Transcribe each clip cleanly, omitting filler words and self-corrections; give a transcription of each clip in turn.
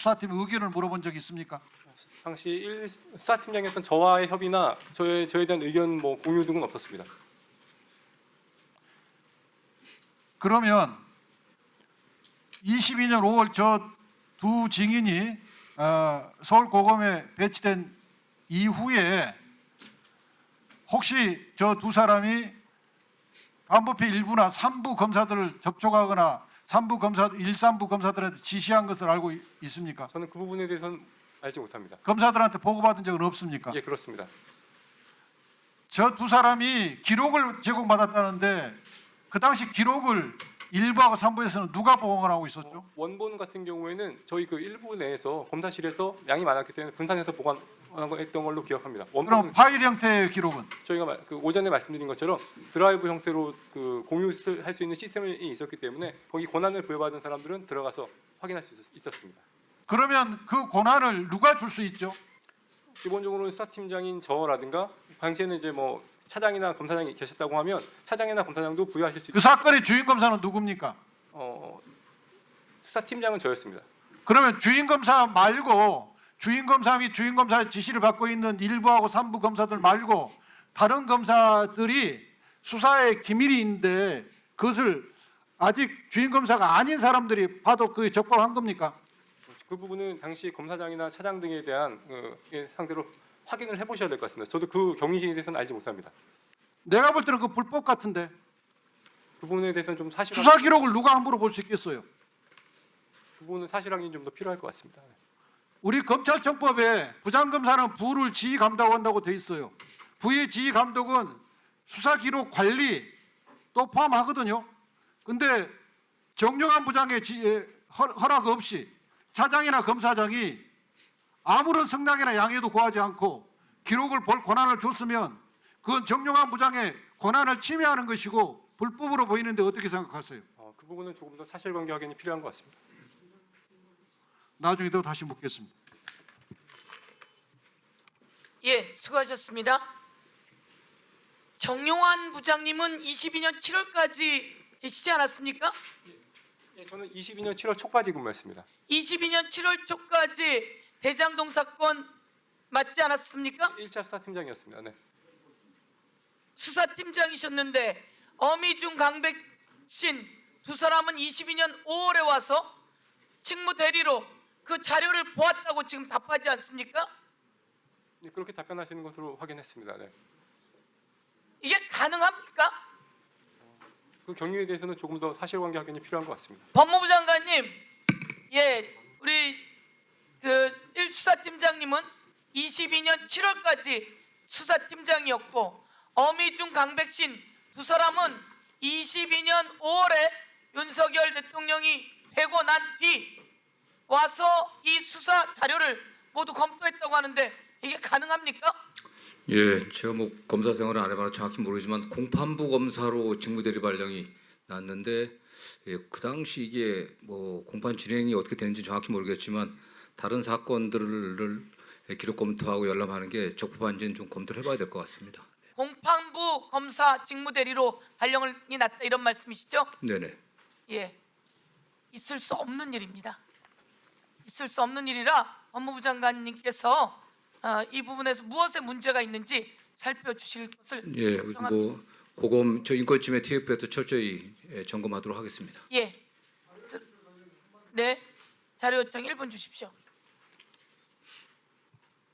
수사팀 의견을 물어본 적이 있습니까? 당시 1 수사팀장이었던 저와의 협의나 저에 대한 의견 공유 등은 없었습니다. 그러면 22년 5월 저 두 증인이 서울고검에 배치된 이후에 혹시 저 두 사람이 반부패 1부나 3부 검사들을 접촉하거나 3부 검사, 1, 3부 검사들한테 지시한 것을 알고 있습니까? 저는 그 부분에 대해서는 알지 못합니다. 검사들한테 보고받은 적은 없습니까? 예, 그렇습니다. 저 두 사람이 기록을 제공받았다는데 그 당시 기록을 1부하고 3부에서는 누가 보관하고 있었죠? 원본 같은 경우에는 저희 그 1부 내에서 검사실에서 양이 많았기 때문에 분산해서 보관했던 걸로 기억합니다. 그럼 원본은 파일 형태의 기록은? 저희가 그 오전에 말씀드린 것처럼 드라이브 형태로 그 공유할 수 있는 시스템이 있었기 때문에 거기 권한을 부여받은 사람들은 들어가서 확인할 수 있었습니다. 그러면 그 권한을 누가 줄 수 있죠? 기본적으로 수사팀장인 저라든가 당시에는 이제 차장이나 검사장이 계셨다고 하면 차장이나 검사장도 부여하실 수 그 있고 사건의 주인 검사는 누굽니까? 수사팀장은 저였습니다. 그러면 주인 검사 말고 주인 검사 및 주인 검사의 지시를 받고 있는 1부하고 3부 검사들 말고 다른 검사들이 수사에 기밀이 있는데 그것을 아직 주인 검사가 아닌 사람들이 봐도 그게 적법한 겁니까? 그 부분은 당시 검사장이나 차장 등에 대한 상대로 확인을 해보셔야 될 것 같습니다. 저도 그 경위에 대해서는 알지 못합니다. 내가 볼 때는 그 불법 같은데 그 부분에 대해서는 좀 수사 기록을 누가 함부로 볼 수 있겠어요? 그 부분은 사실 확인이 좀 더 필요할 것 같습니다. 우리 검찰청법에 부장검사는 부를 지휘 감독한다고 돼 있어요. 부의 지휘 감독은 수사 기록 관리 또 포함하거든요. 근데 정용환 부장의 허락 없이 차장이나 검사장이 아무런 성량이나 양해도 구하지 않고 기록을 볼 권한을 줬으면 그건 정용환 부장의 권한을 침해하는 것이고 불법으로 보이는데 어떻게 생각하세요? 그 부분은 조금 더 사실관계 확인이 필요한 것 같습니다. 나중에도 다시 묻겠습니다. 예, 수고하셨습니다. 정용환 부장님은 22년 7월까지 계시지 않았습니까? 예, 저는 22년 7월 초까지 근무했습니다. 22년 7월 초까지 대장동 사건 맞지 않았습니까? 1차 수사팀장이었습니다. 네. 수사팀장이셨는데 어미중 강백신 두 사람은 22년 5월에 와서 직무 대리로 그 자료를 보았다고 지금 답하지 않습니까? 네, 그렇게 답변하시는 것으로 확인했습니다. 네. 이게 가능합니까? 그 경위에 대해서는 조금 더 사실관계 확인이 필요한 것 같습니다. 법무부 장관님, 예, 우리 그 1수사팀장님은 22년 7월까지 수사팀장이었고 어미중 강백신 두 사람은 22년 5월에 윤석열 대통령이 되고 난 뒤 와서 이 수사 자료를 모두 검토했다고 하는데 이게 가능합니까? 예, 제가 검사 생활을 안 해봐서 정확히 모르지만 공판부 검사로 직무대리 발령이 났는데 그 당시 이게 공판 진행이 어떻게 되는지 정확히 모르겠지만 다른 사건들을 기록 검토하고 열람하는 게 적법한지는 좀 검토를 해봐야 될 것 같습니다. 공판부 검사 직무대리로 발령이 났다 이런 말씀이시죠? 네네. 예, 있을 수 없는 일입니다. 있을 수 없는 일이라 법무부 장관님께서 이 부분에서 무엇에 문제가 있는지 살펴주실 것을 예, 요청합니다. 고검 저 인권침해 TF에서 철저히 점검하도록 하겠습니다. 예, 네, 자료 요청 1분 주십시오.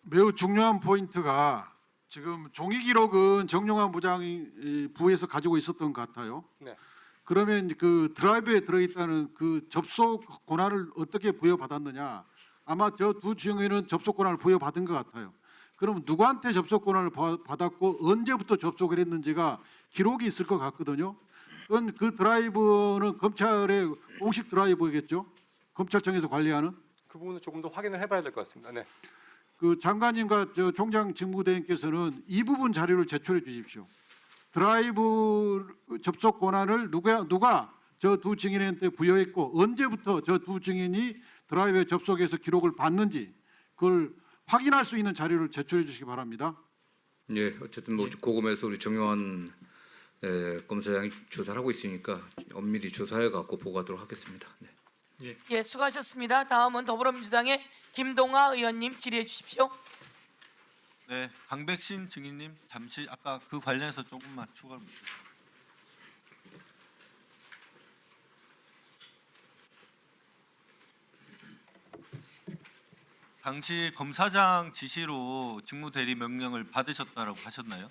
매우 중요한 포인트가 지금 종이 기록은 정용환 부장이 부에서 가지고 있었던 것 같아요. 네. 그러면 그 드라이브에 들어있다는 그 접속 권한을 어떻게 부여받았느냐? 아마 저 두 증인은 접속 권한을 부여받은 것 같아요. 그럼 누구한테 접속 권한을 받았고 언제부터 접속을 했는지가 기록이 있을 것 같거든요. 그건 그 드라이브는 검찰의 공식 드라이브겠죠? 검찰청에서 관리하는? 그 부분은 조금 더 확인을 해봐야 될 것 같습니다. 네. 그 장관님과 저 총장 직무대행께서는 이 부분 자료를 제출해 주십시오. 드라이브 접속 권한을 누가 저 두 증인한테 부여했고 언제부터 저 두 증인이 드라이브에 접속해서 기록을 받는지 그걸 확인할 수 있는 자료를 제출해 주시기 바랍니다. 예, 어쨌든 고검에서 우리 정용환 검사장이 조사를 하고 있으니까 엄밀히 조사해 갖고 보고하도록 하겠습니다. 네. 예, 수고하셨습니다. 다음은 더불어민주당의 김동아 의원님 질의해 주십시오. 네, 강백신 증인님 잠시 아까 그 관련해서 조금만 추가로 묻겠습니다. 당시 검사장 지시로 직무대리 명령을 받으셨다라고 하셨나요?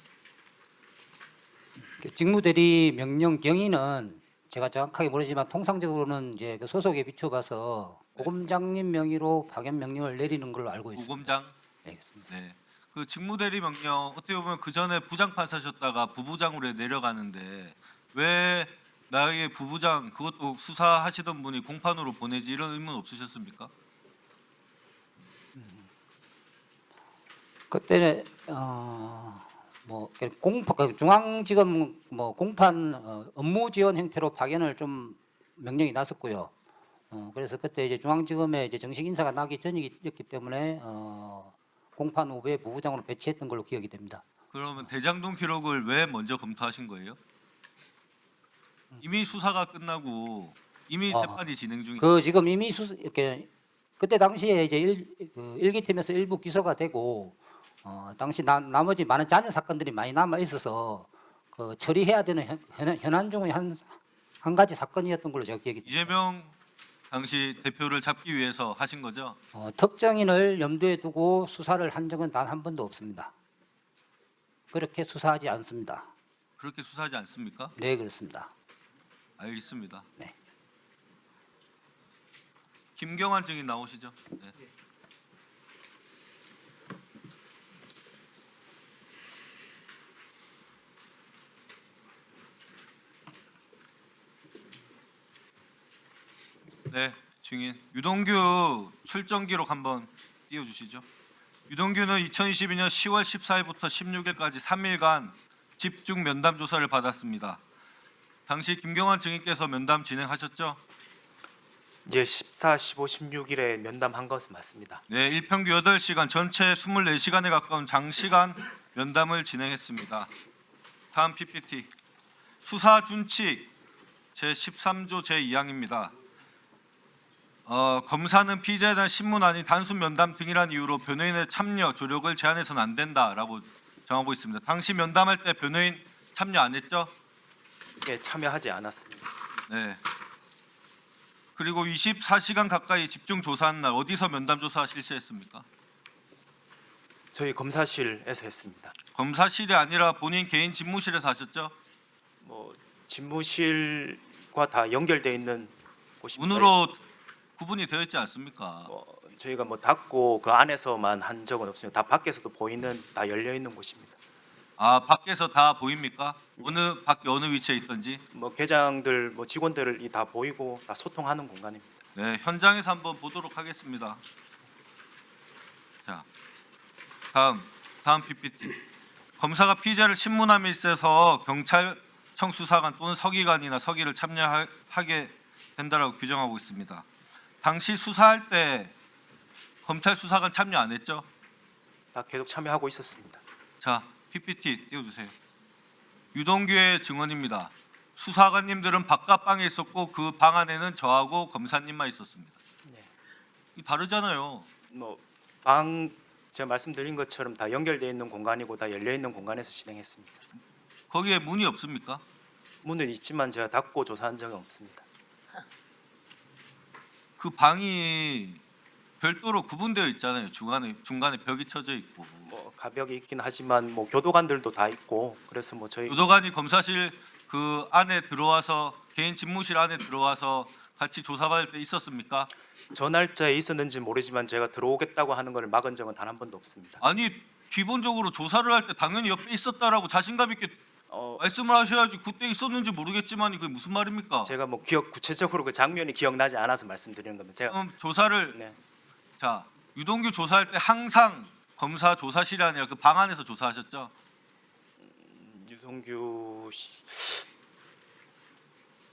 직무대리 명령 경위는 제가 정확하게 모르지만 통상적으로는 이제 그 소속에 비춰봐서 고검장님 명의로 파견 명령을 내리는 걸로 알고 있습니다. 고검장. 알겠습니다. 네. 그 직무대리 명령 어떻게 보면 그 전에 부장판사셨다가 부부장으로 내려가는데 왜 나에게 부부장 그것도 수사하시던 분이 공판으로 보내지 이런 의문 없으셨습니까? 그때는 뭐 공판 중앙지검 뭐 공판 업무 지원 형태로 파견을 좀 명령이 났었고요. 그래서 그때 이제 중앙지검에 이제 정식 인사가 나기 전이었기 때문에 공판 후에 부부장으로 배치했던 걸로 기억이 됩니다. 그러면 대장동 기록을 왜 먼저 검토하신 거예요? 이미 수사가 끝나고 이미 재판이 진행 중이. 그 지금 이미 이렇게 그때 당시에 이제 일기팀에서 일부 기소가 되고 당시 나머지 많은 잔여 사건들이 많이 남아 있어서 그 처리해야 되는 현안 중의 한 가지 사건이었던 걸로 제가 기억이. 이재명 당시 대표를 잡기 위해서 하신 거죠? 특정인을 염두에 두고 수사를 한 적은 단 한 번도 없습니다. 그렇게 수사하지 않습니다. 그렇게 수사하지 않습니까? 네, 그렇습니다. 알겠습니다. 네. 김경환 증인 나오시죠? 네. 네, 증인 유동규 출정 기록 한번 띄워주시죠. 유동규는 2022년 10월 14일부터 16일까지 3일간 집중 면담 조사를 받았습니다. 당시 김경환 증인께서 면담 진행하셨죠? 예, 14, 15, 16일에 면담한 것은 맞습니다. 네, 일평균 8시간, 전체 24시간에 가까운 장시간 면담을 진행했습니다. 다음 PPT. 수사 준칙 제13조 제2항입니다. 검사는 피의자에 대한 신문 아닌 단순 면담 등이란 이유로 변호인의 참여, 조력을 제한해서는 안 된다라고 정하고 있습니다. 당시 면담할 때 변호인 참여 안 했죠? 예, 참여하지 않았습니다. 네. 그리고 24시간 가까이 집중 조사한 날 어디서 면담 조사 실시했습니까? 저희 검사실에서 했습니다. 검사실이 아니라 본인 개인 집무실에서 하셨죠? 뭐 집무실과 다 연결되어 있는 곳입니다. 문으로 구분이 되어 있지 않습니까? 저희가 뭐 닫고 그 안에서만 한 적은 없습니다. 다 밖에서도 보이는 다 열려 있는 곳입니다. 아, 밖에서 다 보입니까? 밖에 어느 위치에 있던지? 뭐 계장들, 뭐 직원들이 다 보이고 다 소통하는 공간입니다. 네, 현장에서 한번 보도록 하겠습니다. 자, 다음 PPT. 검사가 피의자를 신문함에 있어서 경찰청 수사관 또는 서기관이나 서기를 참여하게 된다라고 규정하고 있습니다. 당시 수사할 때 검찰 수사관 참여 안 했죠? 다 계속 참여하고 있었습니다. 자, PPT 띄워주세요. 유동규의 증언입니다. 수사관님들은 바깥방에 있었고 그 방 안에는 저하고 검사님만 있었습니다. 네. 이 다르잖아요. 뭐 방 제가 말씀드린 것처럼 다 연결되어 있는 공간이고 다 열려 있는 공간에서 진행했습니다. 거기에 문이 없습니까? 문은 있지만 제가 닫고 조사한 적은 없습니다. 그 방이 별도로 구분되어 있잖아요. 중간에 벽이 쳐져 있고. 뭐 가벽이 있긴 하지만 뭐 교도관들도 다 있고 그래서 뭐 저희 교도관이 검사실 그 안에 들어와서 개인 집무실 안에 들어와서 같이 조사받을 때 있었습니까? 저 날짜에 있었는지 모르지만 제가 들어오겠다고 하는 것을 막은 적은 단 한 번도 없습니다. 아니 기본적으로 조사를 할 때 당연히 옆에 있었다라고 자신감 있게 말씀을 하셔야지. 그때 있었는지 모르겠지만 그게 무슨 말입니까? 제가 뭐 구체적으로 그 장면이 기억나지 않아서 말씀드리는 겁니다. 제가 그럼 조사를 네. 자 유동규 조사할 때 항상 검사 조사실이 아니라 그 방 안에서 조사하셨죠? 유동규 씨,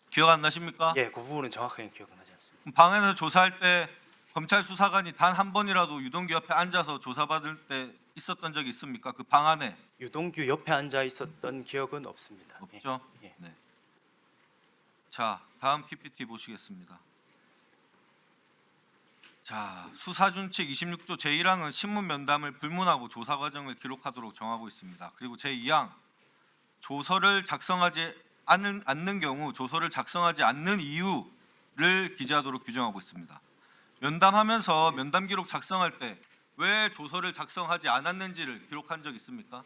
기억 안 나십니까? 예, 그 부분은 정확하게 기억은 나지 않습니다. 그럼 방 안에서 조사할 때 검찰 수사관이 단 한 번이라도 유동규 옆에 앉아서 조사받을 때 있었던 적이 있습니까? 그 방 안에 유동규 옆에 앉아 있었던 기억은 없습니다. 없죠? 예. 네. 자, 다음 PPT 보시겠습니다. 자, 수사준칙 26조 제1항은 신문 면담을 불문하고 조사 과정을 기록하도록 정하고 있습니다. 그리고 제2항 조서를 작성하지 않는 경우 조서를 작성하지 않는 이유를 기재하도록 규정하고 있습니다. 면담하면서 면담 기록 작성할 때 왜 조서를 작성하지 않았는지를 기록한 적 있습니까?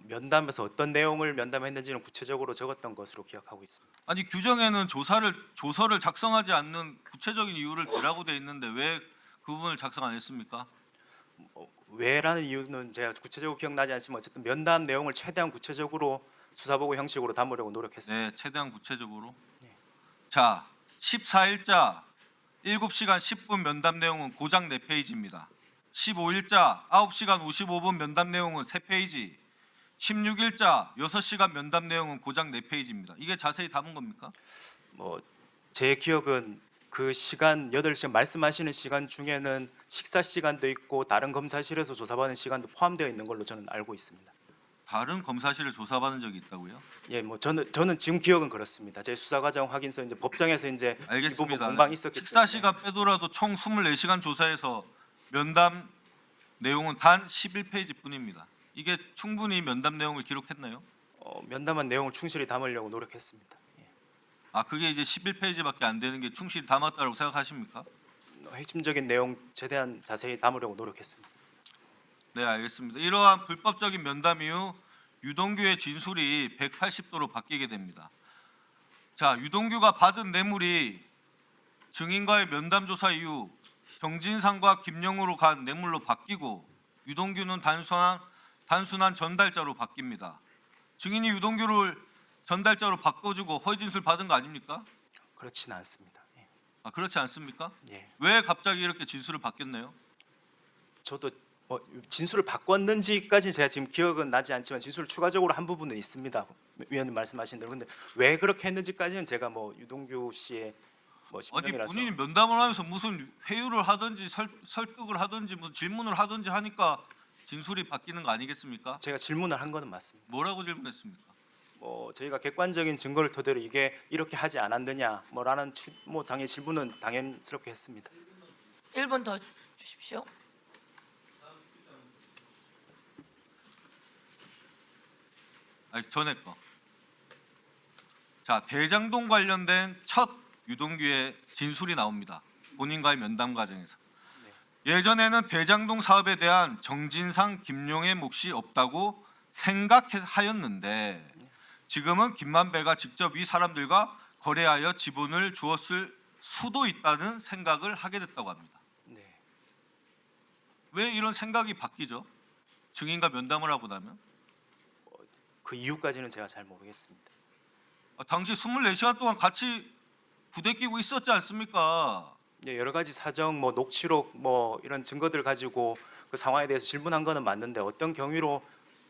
면담에서 어떤 내용을 면담했는지는 구체적으로 적었던 것으로 기억하고 있습니다. 아니 규정에는 조서를 작성하지 않는 구체적인 이유를 대라고 돼 있는데 왜 그 부분을 작성 안 했습니까? 왜라는 이유는 제가 구체적으로 기억나지 않지만 어쨌든 면담 내용을 최대한 구체적으로 수사보고 형식으로 담으려고 노력했습니다. 네, 최대한 구체적으로. 자, 14일자 7시간 10분 면담 내용은 고작 4페이지입니다. 15일자 9시간 55분 면담 내용은 3페이지. 16일자 6시간 면담 내용은 고작 4페이지입니다. 이게 자세히 담은 겁니까? 제 기억은 그 시간 8시간 말씀하시는 시간 중에는 식사 시간도 있고 다른 검사실에서 조사받은 시간도 포함되어 있는 걸로 저는 알고 있습니다. 다른 검사실을 조사받은 적이 있다고요? 예, 저는 지금 기억은 그렇습니다. 제 수사 과정 확인서 이제 법정에서 이제 이 부분 알겠습니다. 공방이 있었기 식사 때문에 시간 빼더라도 총 24시간 조사에서 면담 내용은 단 11페이지 뿐입니다. 이게 충분히 면담 내용을 기록했나요? 면담한 내용을 충실히 담으려고 노력했습니다. 예. 아, 그게 이제 11페이지밖에 안 되는 게 충실히 담았다고 생각하십니까? 핵심적인 내용 최대한 자세히 담으려고 노력했습니다. 네, 알겠습니다. 이러한 불법적인 면담 이후 유동규의 진술이 180도로 바뀌게 됩니다. 자, 유동규가 받은 뇌물이 증인과의 면담 조사 이후 정진상과 김영우로 간 뇌물로 바뀌고 유동규는 단순한 전달자로 바뀝니다. 증인이 유동규를 전달자로 바꿔주고 허위 진술 받은 거 아닙니까? 그렇지는 않습니다. 예. 아, 그렇지 않습니까? 예. 왜 갑자기 이렇게 진술을 바뀌었나요? 저도 진술을 바꿨는지까지 제가 지금 기억은 나지 않지만 진술을 추가적으로 한 부분은 있습니다. 위원님 말씀하신 대로. 근데 왜 그렇게 했는지까지는 제가 유동규 씨의 아니 신명이라서 본인이 면담을 하면서 무슨 회유를 하든지 설득을 하든지 무슨 질문을 하든지 하니까 진술이 바뀌는 거 아니겠습니까? 제가 질문을 한 거는 맞습니다. 뭐라고 질문했습니까? 저희가 객관적인 증거를 토대로 이게 이렇게 하지 않았느냐 라는 당연히 질문은 당연스럽게 했습니다. 1분 더 주십시오. 아니 전에 거. 자, 대장동 관련된 첫 유동규의 진술이 나옵니다. 본인과의 면담 과정에서. 예전에는 대장동 사업에 대한 정진상, 김용의 몫이 없다고 생각하였는데 지금은 김만배가 직접 이 사람들과 거래하여 지분을 주었을 수도 있다는 생각을 하게 됐다고 합니다. 네. 왜 이런 생각이 바뀌죠? 증인과 면담을 하고 나면? 그 이유까지는 제가 잘 모르겠습니다. 당시 24시간 동안 같이 부대 끼고 있었지 않습니까? 예, 여러 가지 사정, 녹취록, 이런 증거들 가지고 그 상황에 대해서 질문한 거는 맞는데 어떤 경위로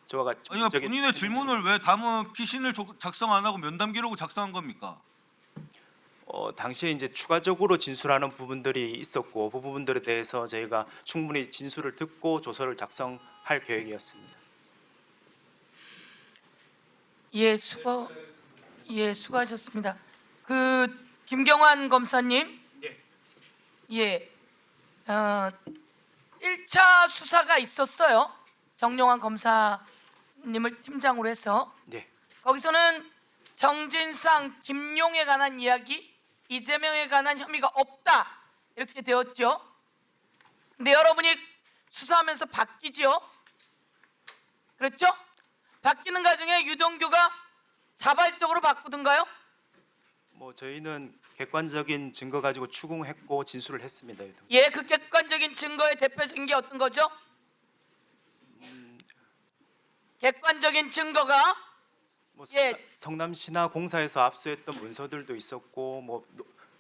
저가 아니 본인의 질문을 왜 담은 피신을 작성 안 하고 면담 기록을 작성한 겁니까? 당시에 이제 추가적으로 진술하는 부분들이 있었고 그 부분들에 대해서 저희가 충분히 진술을 듣고 조서를 작성할 계획이었습니다. 수고하셨습니다. 김경환 검사님, 예, 1차 수사가 있었어요. 정용환 검사님을 팀장으로 해서 네, 거기서는 정진상, 김용에 관한 이야기, 이재명에 관한 혐의가 없다 이렇게 되었죠. 근데 여러분이 수사하면서 바뀌죠. 그렇죠? 바뀌는 과정에 유동규가 자발적으로 바꾸던가요? 저희는 객관적인 증거 가지고 추궁했고 진술을 했습니다. 예, 그 객관적인 증거의 대표적인 게 어떤 거죠? 객관적인 증거가 예. 성남 신화공사에서 압수했던 문서들도 있었고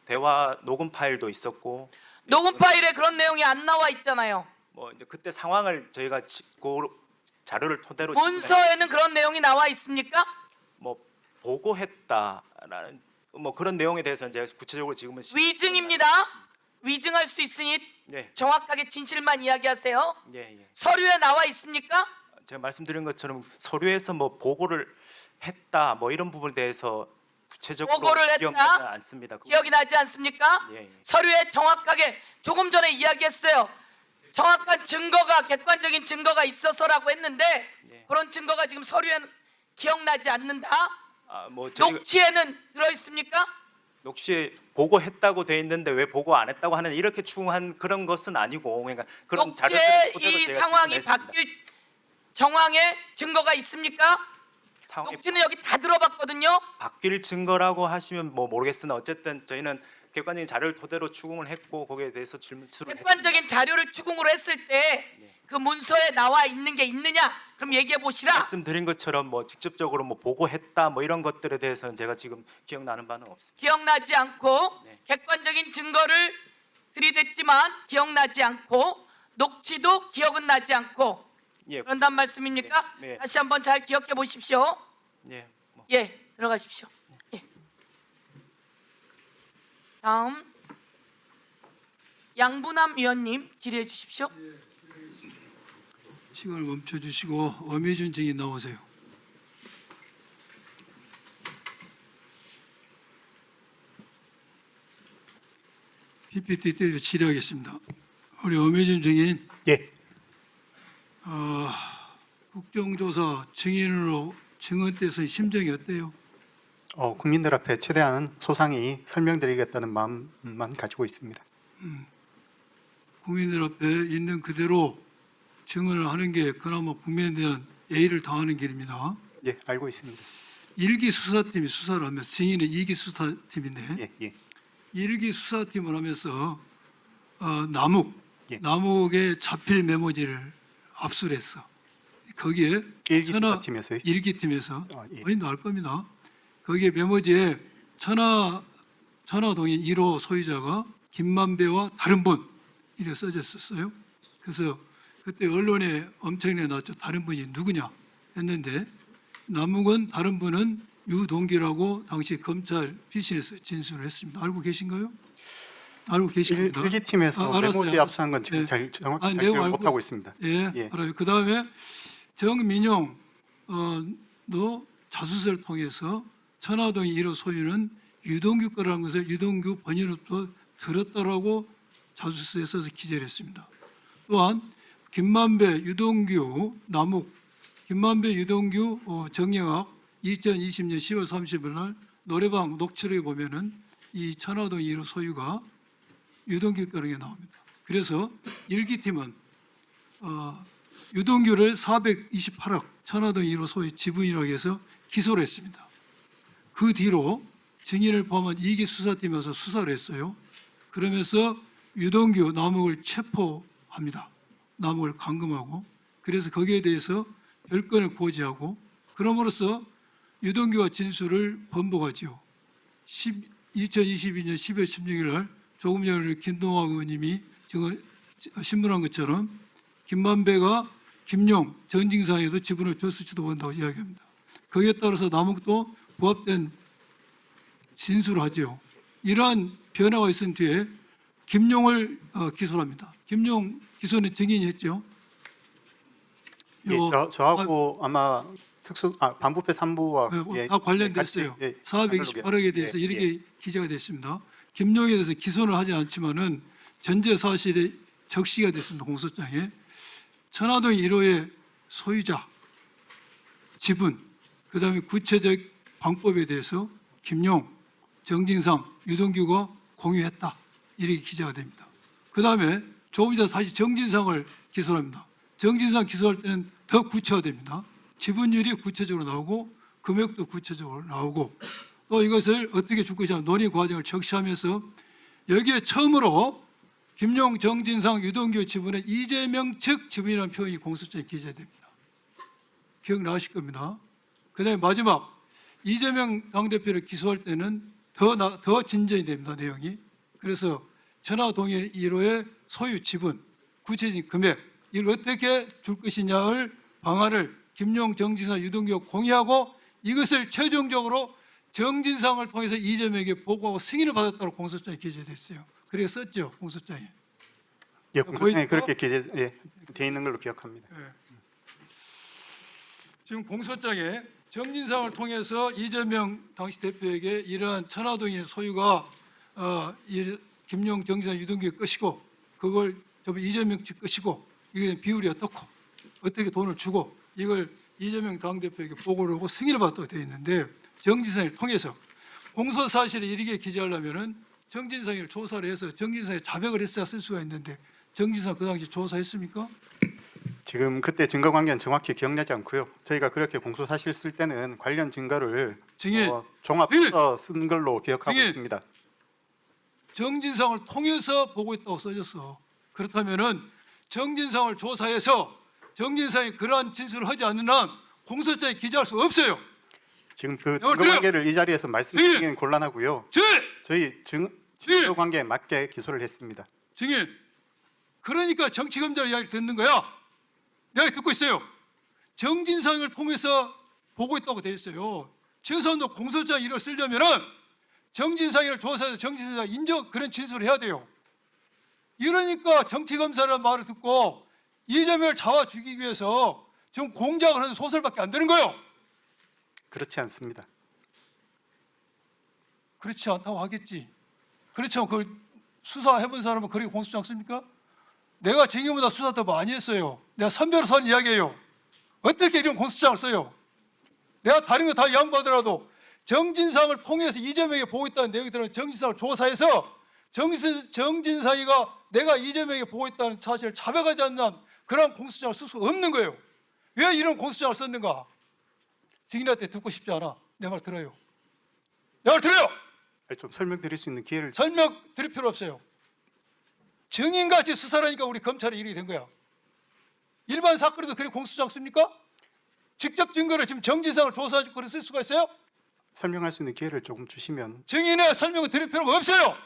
대화 녹음 파일도 있었고 녹음 파일에 그런 내용이 안 나와 있잖아요. 이제 그때 상황을 저희가 자료를 토대로 문서에는 그런 내용이 나와 있습니까? 보고했다라는 그런 내용에 대해서는 제가 구체적으로 지금은 위증입니다. 위증할 수 있으니 네, 정확하게 진실만 이야기하세요. 예. 서류에 나와 있습니까? 제가 말씀드린 것처럼 서류에서 보고를 했다 이런 부분에 대해서 구체적으로 보고를 했다? 기억나지 않습니다. 기억이 나지 않습니까? 예, 예. 서류에 정확하게 조금 전에 이야기했어요. 정확한 증거가 객관적인 증거가 있어서라고 했는데 예. 그런 증거가 지금 서류에는 기억나지 않는다. 뭐 저희 녹취에는 들어 있습니까? 녹취에 보고했다고 돼 있는데 왜 보고 안 했다고 하는 이렇게 추궁한 그런 것은 아니고 그러니까 그런 녹취에 자료들을 그대로 이 제가 상황이 신청했습니다. 바뀔 정황에 증거가 있습니까? 상황이 녹취는 여기 다 들어봤거든요. 바뀔 증거라고 하시면 뭐 모르겠으나 어쨌든 저희는 객관적인 자료를 토대로 추궁을 했고 거기에 대해서 질문을 했습니다. 객관적인 자료를 추궁으로 했을 때 그 문서에 나와 있는 게 있느냐? 그럼 얘기해 보시라. 말씀드린 것처럼 뭐 직접적으로 뭐 보고했다 뭐 이런 것들에 대해서는 제가 지금 기억나는 바는 없습니다. 기억나지 않고 네. 객관적인 증거를 들이댔지만 기억나지 않고 녹취도 기억은 나지 않고 예, 그런단 말씀입니까? 네, 네. 다시 한번 잘 기억해 보십시오. 예, 뭐. 예, 들어가십시오. 예. 다음 양분함 위원님 질의해 주십시오. 시간을 멈춰주시고 엄혜준 증인 나오세요. PPT 때도 질의하겠습니다. 우리 엄혜준 증인, 예, 국정조사 증인으로 증언 때의 심정이 어때요? 국민들 앞에 최대한 소상히 설명드리겠다는 마음만 가지고 있습니다. 국민들 앞에 있는 그대로 증언을 하는 게 그나마 국민에 대한 예의를 다하는 길입니다. 예, 알고 있습니다. 1기 수사팀이 수사를 하면서 증인은 2기 수사팀인데 예, 예, 1기 수사팀을 하면서 예. 남욱의 자필 메모지를 압수를 했어. 거기에 1기 수사팀에서요? 1기 팀에서 예. 어딘도 알 겁니다. 거기에 메모지에 천화동인 1호 소유자가 김만배와 다른 분 이렇게 써졌었어요. 그래서 그때 언론에 엄청나게 나왔죠. 다른 분이 누구냐 했는데 남욱은 다른 분은 유동기라고 당시 검찰 피신에서 진술을 했습니다. 알고 계신가요? 알고 계십니다. 1기 팀에서 알았어요. 메모지 압수한 건 지금 예. 정확히 잘 내용 기억 알고 못하고 있습니다. 예, 예. 알아요. 그 다음에 정민용 너 자수서를 통해서 천화동 1호 소유는 유동규 거라는 것을 유동규 본인으로부터 들었다라고 자수서에 써서 기재를 했습니다. 또한 김만배, 유동규, 남욱, 김만배, 유동규, 정영학 2020년 10월 30일 날 노래방 녹취록에 보면은 이 천화동 1호 소유가 유동규 거라는 게 나옵니다. 그래서 1기 팀은 유동규를 428억 천화동 1호 소유 지분이라고 해서 기소를 했습니다. 그 뒤로 증인을 포함한 2기 수사팀에서 수사를 했어요. 그러면서 유동규, 남욱을 체포합니다. 남욱을 감금하고 그래서 거기에 대해서 별건을 고지하고 그럼으로써 유동규가 진술을 번복하지요. 2022년 12월 16일 날 조금 전에 김동화 의원님이 지금 신문한 것처럼 김만배가 김용, 전징상에도 지분을 줬을지도 모른다고 이야기합니다. 거기에 따라서 남욱도 부합된 진술을 하죠. 이러한 변화가 있은 뒤에 김용을 기소합니다. 김용 기소는 증인이 했죠. 예, 저하고 아마 반부패 3부와 다 관련됐어요. 428억에 대해서 이렇게 기재가 됐습니다. 김용에 대해서 기소는 하지 않지만은 전제 사실에 적시가 됐습니다. 공소장에 천화동 1호의 소유자, 지분, 그다음에 구체적 방법에 대해서 김용, 정진상, 유동규가 공유했다. 이렇게 기재가 됩니다. 그다음에 조금 전에 다시 정진상을 기소합니다. 정진상 기소할 때는 더 구체화됩니다. 지분율이 구체적으로 나오고 금액도 구체적으로 나오고 또 이것을 어떻게 줄 것이냐 논의 과정을 적시하면서 여기에 처음으로 김용, 정진상, 유동규 지분은 이재명 측 지분이라는 표현이 공소장에 기재됩니다. 기억나실 겁니다. 그다음에 마지막 이재명 당대표를 기소할 때는 더 진전이 됩니다. 내용이. 그래서 천화동인 1호의 소유 지분, 구체적인 금액 이걸 어떻게 줄 것이냐를 방안을 김용, 정진상, 유동규가 공유하고 이것을 최종적으로 정진상을 통해서 이재명에게 보고하고 승인을 받았다고 공소장에 기재됐어요. 그렇게 썼죠, 공소장에. 예, 공소장에 보이죠? 그렇게 기재돼 있는 걸로 기억합니다. 지금 공소장에 정진상을 통해서 이재명 당시 대표에게 이러한 천화동의 소유가 김용 정진상 유동규의 것이고 그걸 전부 이재명 측 것이고 이게 비율이 어떻고 어떻게 돈을 주고 이걸 이재명 당대표에게 보고를 하고 승인을 받도록 되어 있는데 정진상을 통해서 공소 사실에 이르게 기재하려면은 정진상을 조사를 해서 정진상이 자백을 했어야 쓸 수가 있는데 정진상 그 당시 조사했습니까? 지금 그때 증거 관계는 정확히 기억나지 않고요. 저희가 그렇게 공소 사실 쓸 때는 관련 증거를 증인, 종합해서 쓴 걸로 기억하고 증인. 있습니다. 정진상을 통해서 보고했다고 써졌어. 그렇다면은 정진상을 조사해서 정진상이 그러한 진술을 하지 않는 한 공소장에 기재할 수 없어요. 지금 그 여보세요? 증거 관계를 이 자리에서 말씀드리기는 곤란하고요. 저희 증거 관계에 맞게 기소를 했습니다. 증인, 그러니까 정치검찰 이야기를 듣는 거야. 내가 듣고 있어요. 정진상을 통해서 보고했다고 돼 있어요. 최소한도 공소장 이를 쓰려면은 정진상을 조사해서 정진상이 인정 그런 진술을 해야 돼요. 이러니까 정치검사라는 말을 듣고 이재명을 잡아 죽이기 위해서 지금 공작을 하는 소설밖에 안 되는 거예요. 그렇지 않습니다. 그렇지 않다고 하겠지. 그렇지만 그걸 수사해본 사람은 그렇게 공소장 씁니까? 내가 징계보다 수사 더 많이 했어요. 내가 선배로서 하는 이야기예요. 어떻게 이런 공소장을 써요? 내가 다른 거 다 양보하더라도 정진상을 통해서 이재명에게 보고했다는 내용이 들어간 정진상을 조사해서 정진상이가 내가 이재명에게 보고했다는 사실을 자백하지 않는 한 그런 공소장을 쓸 수 없는 거예요. 왜 이런 공소장을 썼는가? 증인한테 듣고 싶지 않아. 내 말 들어요. 내 말 들어요. 좀 설명드릴 수 있는 기회를 설명 드릴 필요 없어요. 증인같이 수사하니까 우리 검찰이 이렇게 된 거야. 일반 사건에도 그렇게 공소장 씁니까? 직접 증거를 지금 정진상을 조사하고 그걸 쓸 수가 있어요? 설명할 수 있는 기회를 조금 주시면. 증인의 설명을 드릴 필요가 없어요.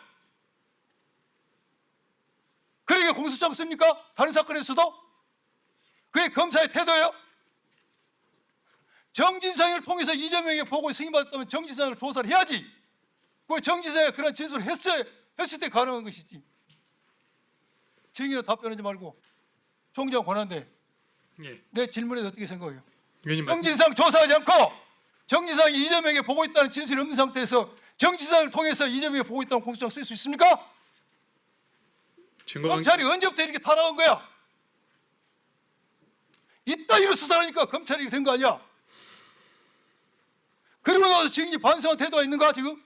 그러게 공소장 씁니까? 다른 사건에서도? 그게 검사의 태도예요? 정진상을 통해서 이재명에게 보고 승인받았다면 정진상을 조사를 해야지. 그 정진상이 그런 진술을 했을 때 가능한 것이지. 증인은 답변하지 말고 총장 권한대. 예. 내 질문에 어떻게 생각해요? 의원님 정진상 조사하지 않고 정진상이 이재명에게 보고 있다는 진술이 없는 상태에서 정진상을 통해서 이재명에게 보고 있다는 공소장 쓸 수 있습니까? 증거 검찰이 언제부터 이렇게 타락한 거야? 이따위로 수사하니까 검찰이 된 거 아니야? 그리고 나서 증인이 반성한 태도가 있는가 지금?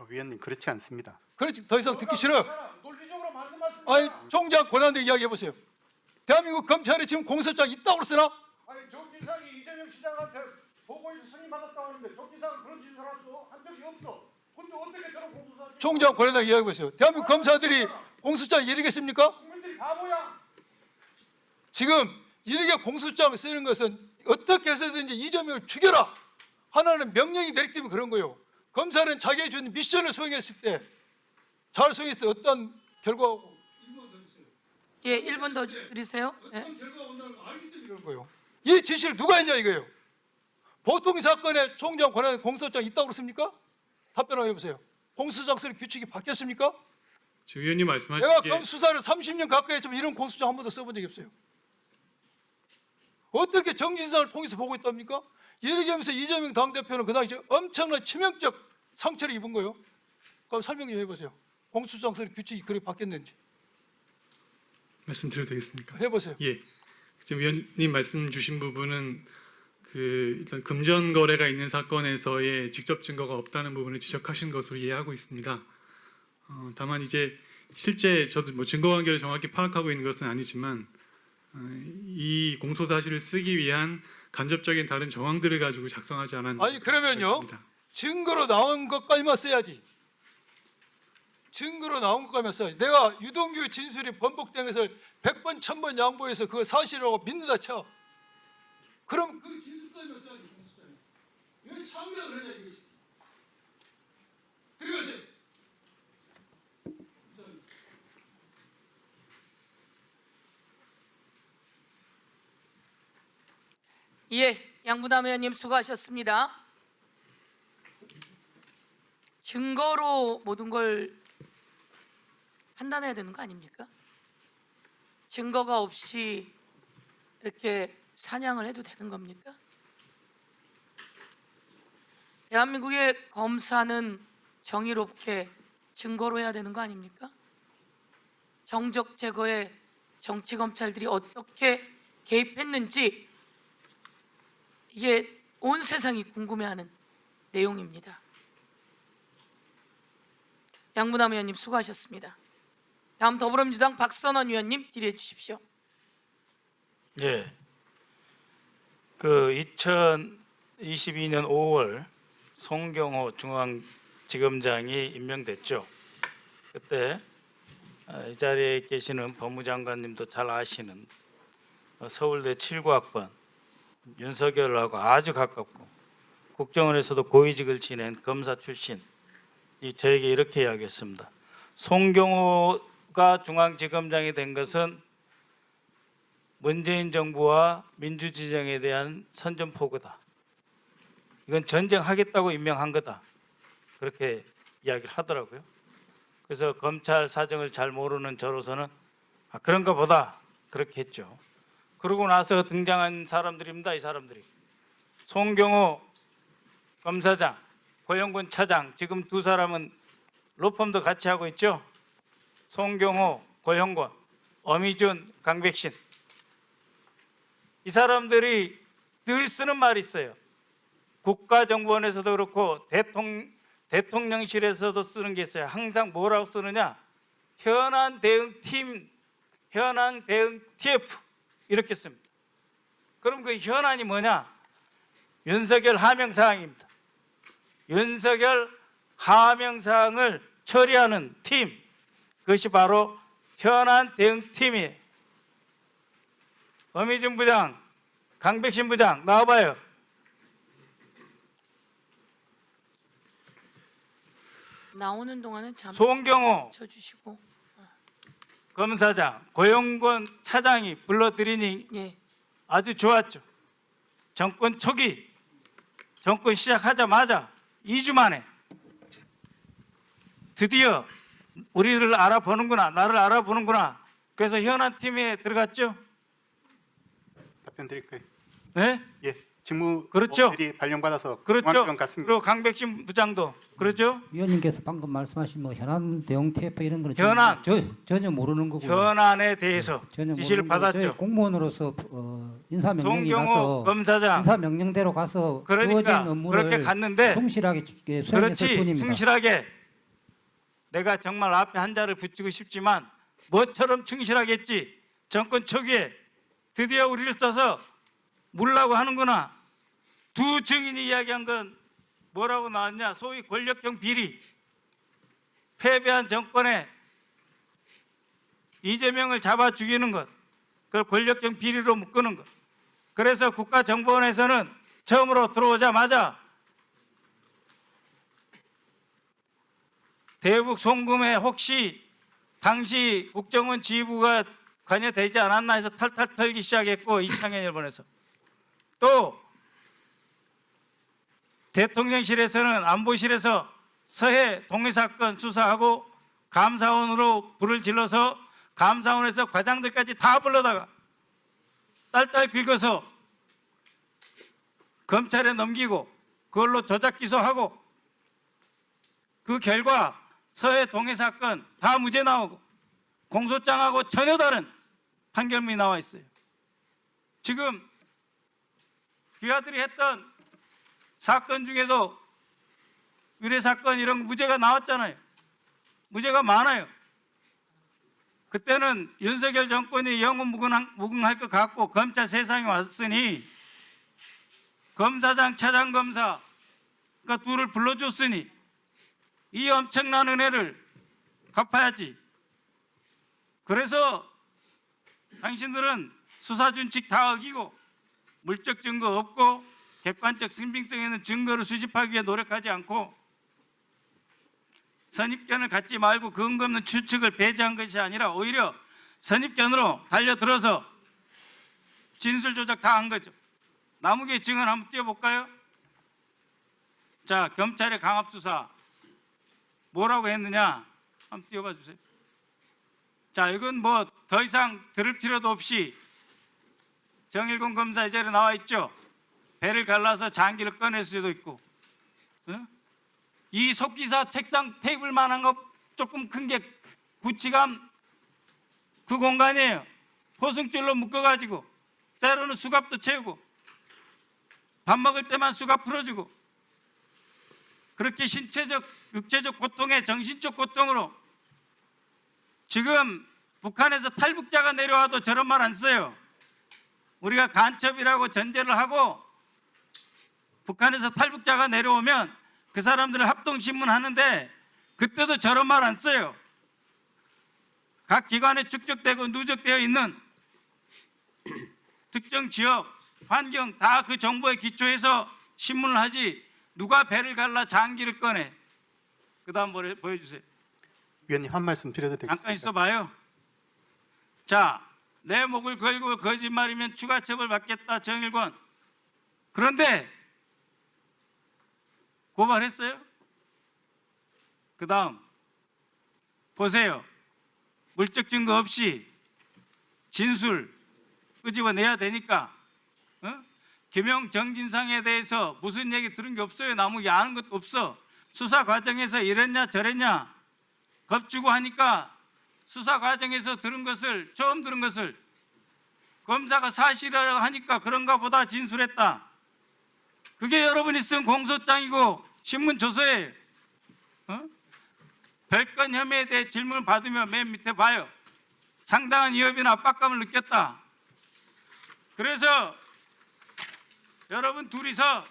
위원님 그렇지 않습니다. 그렇지 더 이상 듣기 싫어. 논리적으로 맞는 말씀. 아니 총장 권한대 이야기해 보세요. 대한민국 검찰에 지금 공소장 있다고 쓰나? 아니 정진상이 이재명 시장한테 보고해서 승인 받았다고 하는데 정진상은 그런 짓을 한 적이 없어. 근데 어떻게 저런 공소장? 총장 권한대 이야기해 보세요. 대한민국 검사들이 공소장 이르겠습니까? 국민들이 바보야. 지금 이렇게 공소장을 쓰는 것은 어떻게 해서든지 이재명을 죽여라 하나는 명령이 내리기 때문에 그런 거예요. 검사는 자기의 준 미션을 수행했을 때 잘 수행했을 때 어떤 결과가 예, 1분 더 드리세요. 예. 결과가 온다는 걸 알기 때문에 그런 거예요. 이 지시를 누가 했냐 이거예요. 보통 사건에 총장 권한에 공소장 있다고 그렇습니까? 답변을 해보세요. 공소장 쓰는 규칙이 바뀌었습니까? 지 의원님 내가 말씀하시기에 검 수사를 30년 가까이 했지만 이런 공소장 한 번도 써본 적이 없어요. 어떻게 정진상을 통해서 보고 있답니까? 이렇게 하면서 이재명 당대표는 그 당시 엄청난 치명적 상처를 입은 거예요. 그럼 설명 좀 해보세요. 공소장 쓰는 규칙이 그렇게 바뀌었는지 말씀드려도 되겠습니까? 해보세요. 예. 지금 의원님 말씀 주신 부분은 일단 금전 거래가 있는 사건에서의 직접 증거가 없다는 부분을 지적하신 것으로 이해하고 있습니다. 다만 이제 실제 저도 뭐 증거 관계를 정확히 파악하고 있는 것은 아니지만 이 공소 사실을 쓰기 위한 간접적인 다른 정황들을 가지고 작성하지 않았나. 아니 그러면요 증거로 나온 것까지만 써야지. 증거로 나온 것까지만 써야지. 내가 유동규 진술이 번복된 것을 100번 1000번 양보해서 그거 사실이라고 믿는다 쳐. 그럼 그 진술까지만 써야지. 왜 창명을 하냐 이것이. 들어가세요. 예, 양부남 의원님 수고하셨습니다. 증거로 모든 걸 판단해야 되는 거 아닙니까? 증거가 없이 이렇게 사냥을 해도 되는 겁니까? 대한민국의 검사는 정의롭게 증거로 해야 되는 거 아닙니까? 정적 제거에 정치 검찰들이 어떻게 개입했는지 이게 온 세상이 궁금해하는 내용입니다. 양부남 의원님 수고하셨습니다. 다음 더불어민주당 박선원 의원님 질의해 주십시오. 예. 그 2022년 5월 송경호 중앙지검장이 임명됐죠. 그때 이 자리에 계시는 법무장관님도 잘 아시는 서울대 79학번 윤석열하고 아주 가깝고 국정원에서도 고위직을 지낸 검사 출신 이 저에게 이렇게 이야기했습니다. 송경호가 중앙지검장이 된 것은 문재인 정부와 민주지정에 대한 선전포고다. 이건 전쟁하겠다고 임명한 거다. 그렇게 이야기를 하더라고요. 그래서 검찰 사정을 잘 모르는 저로서는 그런가 보다 그렇게 했죠. 그러고 나서 등장한 사람들입니다. 이 사람들이 송경호 검사장, 고영군 차장, 지금 두 사람은 로펌도 같이 하고 있죠. 송경호, 고영군, 어미준, 강백신. 이 사람들이 늘 쓰는 말이 있어요. 국가정보원에서도 그렇고 대통령실에서도 쓰는 게 있어요. 항상 뭐라고 쓰느냐? 현안 대응 팀, 현안 대응 TF 이렇게 씁니다. 그럼 그 현안이 뭐냐? 윤석열 하명사항입니다. 윤석열 하명사항을 처리하는 팀, 그것이 바로 현안 대응 팀이에요. 어미준 부장, 강백신 부장 나와봐요. 나오는 동안은 잠 송경호 쳐주시고. 검사장, 고영권 차장이 불러들이니 예. 아주 좋았죠. 정권 초기, 정권 시작하자마자 2주 만에 드디어 우리를 알아보는구나, 나를 알아보는구나. 그래서 현안 팀에 들어갔죠. 답변 드릴까요? 네? 예, 직무 그렇죠. 들이 발령받아서 그렇죠. 중앙지검 갔습니다. 그리고 강백신 부장도 그렇죠. 위원님께서 방금 말씀하신 뭐 현안 대응 TF 이런 거는 현안. 전혀 모르는 거고요. 현안에 대해서 전혀 지시를 모르는 거고 저희 받았죠. 공무원으로서 인사 명령이 송경호 가서 검사장. 인사 명령대로 가서 그러니까 주어진 업무를 그렇게 갔는데 충실하게 수행했을 그렇지, 뿐입니다. 충실하게. 내가 정말 앞에 한자를 붙이고 싶지만 뭐처럼 충실하게 했지. 정권 초기에 드디어 우리를 써서 물라고 하는구나. 두 증인이 이야기한 건 뭐라고 나왔냐? 소위 권력형 비리. 패배한 정권에 이재명을 잡아 죽이는 것. 그걸 권력형 비리로 묶는 것. 그래서 국가정보원에서는 처음으로 들어오자마자 대북 송금에 혹시 당시 국정원 지휘부가 관여되지 않았나 해서 탈탈 털기 시작했고, 이창현 일본에서 또 대통령실에서는 안보실에서 서해 동해 사건 수사하고 감사원으로 불을 질러서 감사원에서 과장들까지 다 불러다가 딸딸 긁어서 검찰에 넘기고 그걸로 조작 기소하고 그 결과 서해 동해 사건 다 무죄 나오고 공소장하고 전혀 다른 판결문이 나와 있어요. 지금 귀하들이 했던 사건 중에도 위례 사건 이런 무죄가 나왔잖아요. 무죄가 많아요. 그때는 윤석열 정권이 영원 무궁할 것 같고 검찰 세상에 왔으니 검사장, 차장검사가 둘을 불러줬으니 이 엄청난 은혜를 갚아야지. 그래서 당신들은 수사준칙 다 어기고 물적 증거 없고 객관적 신빙성 있는 증거를 수집하기 위해 노력하지 않고 선입견을 갖지 말고 근거 없는 추측을 배제한 것이 아니라 오히려 선입견으로 달려들어서 진술 조작 다 한 거죠. 남욱의 증언 한번 띄워볼까요? 자, 검찰의 강압수사 뭐라고 했느냐 한번 띄워봐 주세요. 자, 이건 뭐 더 이상 들을 필요도 없이 정일공 검사 이 자리에 나와 있죠. 배를 갈라서 장기를 꺼낼 수도 있고 이 속기사 책상 테이블만한 거 조금 큰 게 구치감 그 공간이에요. 포승줄로 묶어가지고 때로는 수갑도 채우고 밥 먹을 때만 수갑 풀어주고 그렇게 신체적, 육체적 고통에 정신적 고통으로 지금 북한에서 탈북자가 내려와도 저런 말 안 써요. 우리가 간첩이라고 전제를 하고 북한에서 탈북자가 내려오면 그 사람들을 합동신문 하는데 그때도 저런 말 안 써요. 각 기관에 축적되고 누적되어 있는 특정 지역, 환경 다 그 정보에 기초해서 신문을 하지 누가 배를 갈라 장기를 꺼내. 그 다음 보여주세요. 위원님 한 말씀 드려도 잠깐 되겠습니까? 있어봐요. 자, 내 목을 걸고 거짓말이면 추가 처벌 받겠다 정일권. 그런데 고발했어요? 그 다음 보세요. 물적 증거 없이 진술 끄집어내야 되니까 김영 정진상에 대해서 무슨 얘기 들은 게 없어요. 나무기 아는 것도 없어. 수사 과정에서 이랬냐 저랬냐 겁주고 하니까 수사 과정에서 들은 것을 처음 들은 것을 검사가 사실이라고 하니까 그런가 보다 진술했다. 그게 여러분이 쓴 공소장이고 신문 조서예요. 별건 혐의에 대해 질문을 받으면 맨 밑에 봐요. 상당한 위협이나 압박감을 느꼈다. 그래서 여러분 둘이서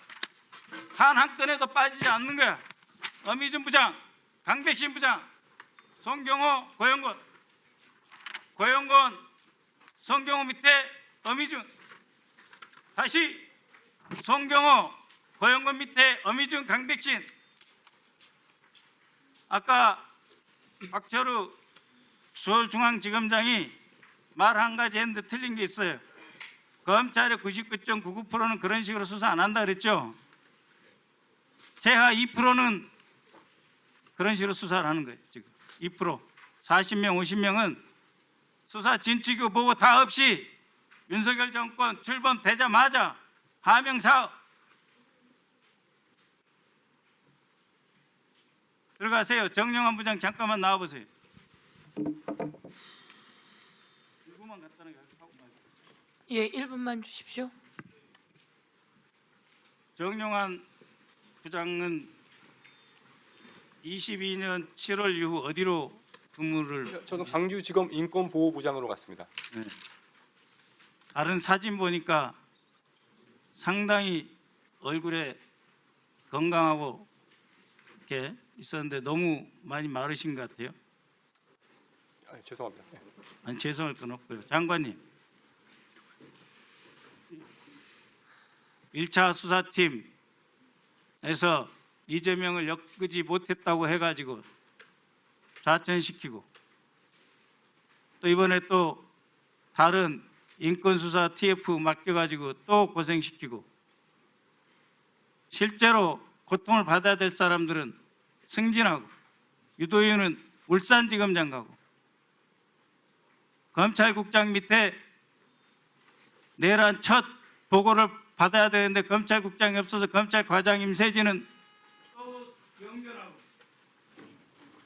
단 한 건에도 빠지지 않는 거야. 엄희준 부장, 강백신 부장, 송경호, 고영건, 송경호 밑에 엄희준, 다시 송경호, 고영건 밑에 엄희준, 강백신. 아까 박철우 서울중앙지검장이 말 한 가지 했는데 틀린 게 있어요. 검찰의 99.99%는 그런 식으로 수사 안 한다 그랬죠. 최하 2%는 그런 식으로 수사를 하는 거예요. 지금 2%, 40명, 50명은 수사 진척이고 보고 다 없이 윤석열 정권 출범되자마자 하명 사업 들어가세요. 정영환 부장 잠깐만 나와보세요. 일부만 간단하게 하고 말고. 예, 1분만 주십시오. 정영환 부장은 22년 7월 이후 어디로 근무를? 저는 광주지검 인권보호부장으로 갔습니다. 네. 다른 사진 보니까 상당히 얼굴에 건강하고 이렇게 있었는데 너무 많이 마르신 것 같아요. 죄송합니다. 네. 아니 죄송할 건 없고요. 장관님, 1차 수사팀에서 이재명을 엮지 못했다고 해가지고 좌천시키고 또 이번에 또 다른 인권수사 TF 맡겨가지고 또 고생시키고 실제로 고통을 받아야 될 사람들은 승진하고 유도인은 울산지검장 가고 검찰국장 밑에 내란 첫 보고를 받아야 되는데 검찰국장이 없어서 검찰과장 임세진은 또 연결하고.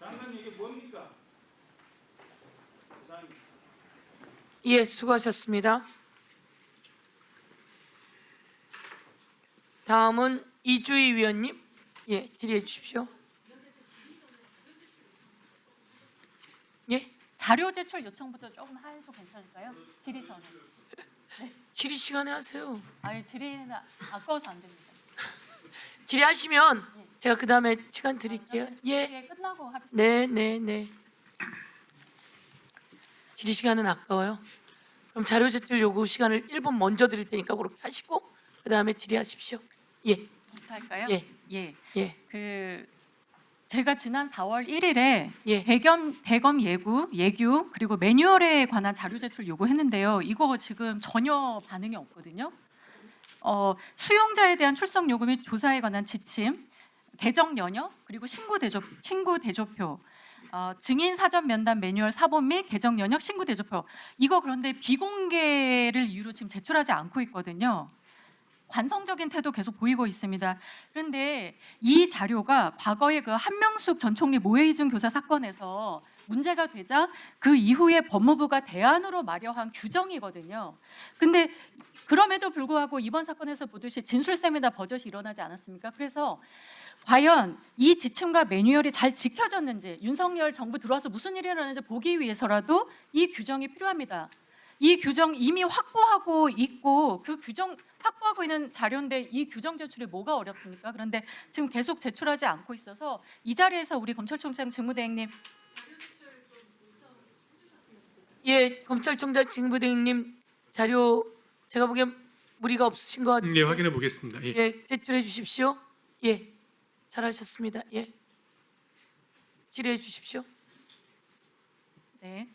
장관님 이게 뭡니까? 예, 수고하셨습니다. 다음은 이주희 위원님, 예, 질의해 주십시오. 예, 자료 제출 요청부터 조금 해도 괜찮을까요? 질의 전에. 질의 시간에 하세요. 아니 질의는 아까워서 안 됩니다. 질의하시면 제가 그 다음에 시간 드릴게요. 예, 질의 끝나고 하겠습니다. 네. 질의 시간은 아까워요. 그럼 자료 제출 요구 시간을 1분 먼저 드릴 테니까 그렇게 하시고 그 다음에 질의하십시오. 예, 할까요? 예. 예. 그 제가 지난 4월 1일에 예. 대검 예규 그리고 매뉴얼에 관한 자료 제출 요구했는데요. 이거 지금 전혀 반응이 없거든요. 수용자에 대한 출석 요구 및 조사에 관한 지침, 대정 연역 그리고 친구 대조표, 증인 사전 면담 매뉴얼 사본 및 개정 연역 신고 대조표. 이거 그런데 비공개를 이유로 지금 제출하지 않고 있거든요. 관성적인 태도 계속 보이고 있습니다. 그런데 이 자료가 과거에 그 한명숙 전 총리 모해이중 교사 사건에서 문제가 되자 그 이후에 법무부가 대안으로 마련한 규정이거든요. 근데 그럼에도 불구하고 이번 사건에서 보듯이 진술쌤이나 버젓이 일어나지 않았습니까? 그래서 과연 이 지침과 매뉴얼이 잘 지켜졌는지 윤석열 정부 들어와서 무슨 일이 일어나는지 보기 위해서라도 이 규정이 필요합니다. 이 규정 이미 확보하고 있고 그 규정 확보하고 있는 자료인데 이 규정 제출이 뭐가 어렵습니까? 그런데 지금 계속 제출하지 않고 있어서 이 자리에서 우리 검찰총장 직무대행님 예, 검찰총장 직무대행님 자료 제가 보기엔 무리가 없으신 것 같아요. 예, 확인해 보겠습니다. 예. 예, 제출해 주십시오. 예, 잘하셨습니다. 예, 질의해 주십시오. 네.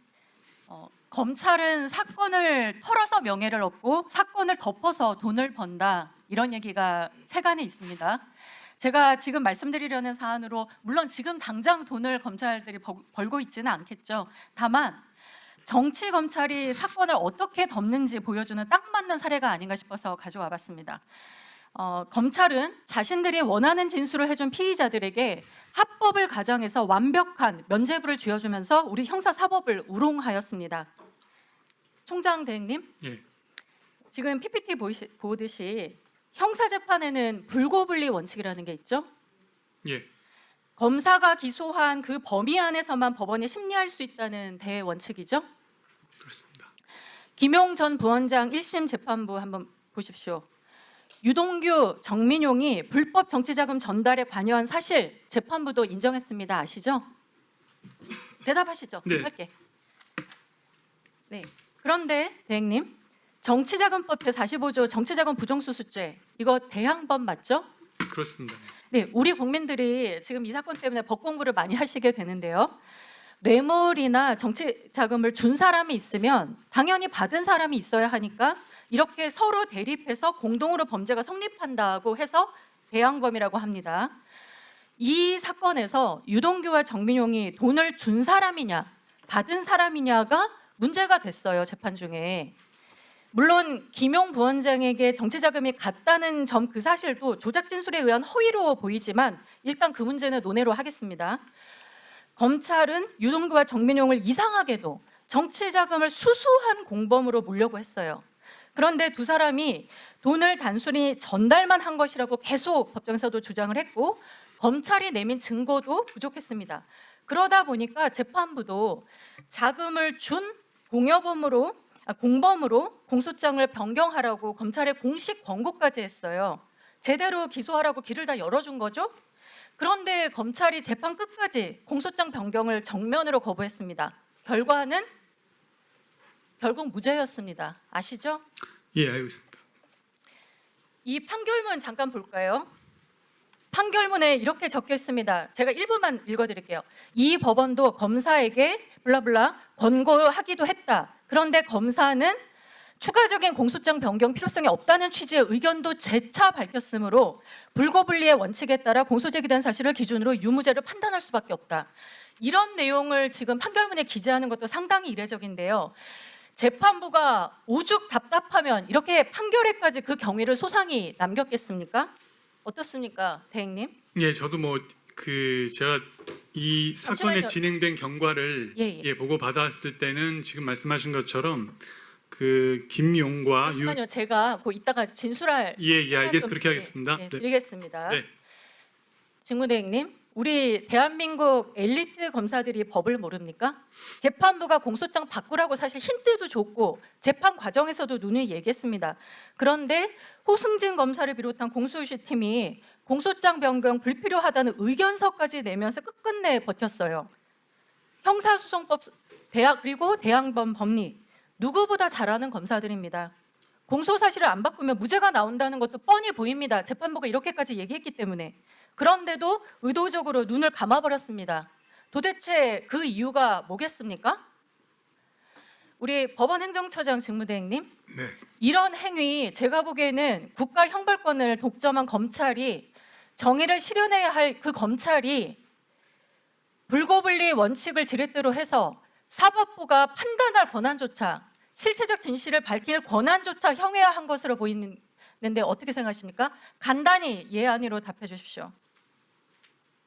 검찰은 사건을 털어서 명예를 얻고 사건을 덮어서 돈을 번다 이런 얘기가 세간에 있습니다. 제가 지금 말씀드리려는 사안으로 물론 지금 당장 돈을 검찰들이 벌고 있지는 않겠죠. 다만 정치 검찰이 사건을 어떻게 덮는지 보여주는 딱 맞는 사례가 아닌가 싶어서 가져와 봤습니다. 검찰은 자신들이 원하는 진술을 해준 피의자들에게 합법을 가정해서 완벽한 면죄부를 쥐어주면서 우리 형사사법을 우롱하였습니다. 총장 대행님, 예. 지금 PPT 보듯이 형사재판에는 불고불리 원칙이라는 게 있죠. 예. 검사가 기소한 그 범위 안에서만 법원이 심리할 수 있다는 대원칙이죠. 그렇습니다. 김용 전 부원장 1심 재판부 한번 보십시오. 유동규, 정민용이 불법 정치자금 전달에 관여한 사실 재판부도 인정했습니다. 아시죠? 대답하시죠. 네. 짧게. 네. 그런데 대행님, 정치자금법 제45조 정치자금 부정수수죄 이거 대항법 맞죠? 그렇습니다. 네, 우리 국민들이 지금 이 사건 때문에 법 공부를 많이 하시게 되는데요. 뇌물이나 정치 자금을 준 사람이 있으면 당연히 받은 사람이 있어야 하니까 이렇게 서로 대립해서 공동으로 범죄가 성립한다고 해서 대항범이라고 합니다. 이 사건에서 유동규와 정민용이 돈을 준 사람이냐 받은 사람이냐가 문제가 됐어요. 재판 중에. 물론 김용 부원장에게 정치자금이 갔다는 점 그 사실도 조작 진술에 의한 허위로 보이지만 일단 그 문제는 논외로 하겠습니다. 검찰은 유동규와 정민용을 이상하게도 정치자금을 수수한 공범으로 몰려고 했어요. 그런데 두 사람이 돈을 단순히 전달만 한 것이라고 계속 법정에서도 주장을 했고 검찰이 내민 증거도 부족했습니다. 그러다 보니까 재판부도 자금을 준 공범으로 공소장을 변경하라고 검찰에 공식 권고까지 했어요. 제대로 기소하라고 길을 다 열어준 거죠. 그런데 검찰이 재판 끝까지 공소장 변경을 정면으로 거부했습니다. 결과는 결국 무죄였습니다. 아시죠? 예, 알고 있습니다. 이 판결문 잠깐 볼까요? 판결문에 이렇게 적혀 있습니다. 제가 일부만 읽어드릴게요. 이 법원도 검사에게 블라블라 권고하기도 했다. 그런데 검사는 추가적인 공소장 변경 필요성이 없다는 취지의 의견도 재차 밝혔으므로 불고불리의 원칙에 따라 공소 제기된 사실을 기준으로 유무죄를 판단할 수밖에 없다. 이런 내용을 지금 판결문에 기재하는 것도 상당히 이례적인데요. 재판부가 오죽 답답하면 이렇게 판결에까지 그 경위를 소상히 남겼겠습니까? 어떻습니까, 대행님? 예, 저도 제가 이 사건의 잠시만요. 진행된 경과를 예. 보고 받았을 때는 지금 말씀하신 것처럼 그 김용과 잠시만요. 제가 그 이따가 진술할 예, 시간 알겠습니다. 좀- 그렇게 하겠습니다. 네, 네. 드리겠습니다. 네. 직무대행님, 우리 대한민국 엘리트 검사들이 법을 모릅니까? 재판부가 공소장 바꾸라고 사실 힌트도 줬고 재판 과정에서도 누누이 얘기했습니다. 그런데 호승진 검사를 비롯한 공소유시팀이 공소장 변경 불필요하다는 의견서까지 내면서 끝끝내 버텼어요. 형사소송법 그리고 대항범 법리 누구보다 잘 아는 검사들입니다. 공소 사실을 안 바꾸면 무죄가 나온다는 것도 뻔히 보입니다. 재판부가 이렇게까지 얘기했기 때문에. 그런데도 의도적으로 눈을 감아버렸습니다. 도대체 그 이유가 뭐겠습니까? 우리 법원행정처장 직무대행님, 이런 행위 제가 보기에는 국가 형벌권을 독점한 검찰이 정의를 실현해야 할 그 검찰이 불고불리 원칙을 지렛대로 해서 사법부가 판단할 권한조차 실체적 진실을 밝힐 권한조차 형해야 한 것으로 보이는 있는데 어떻게 생각하십니까? 간단히 예 아니로 답해 주십시오.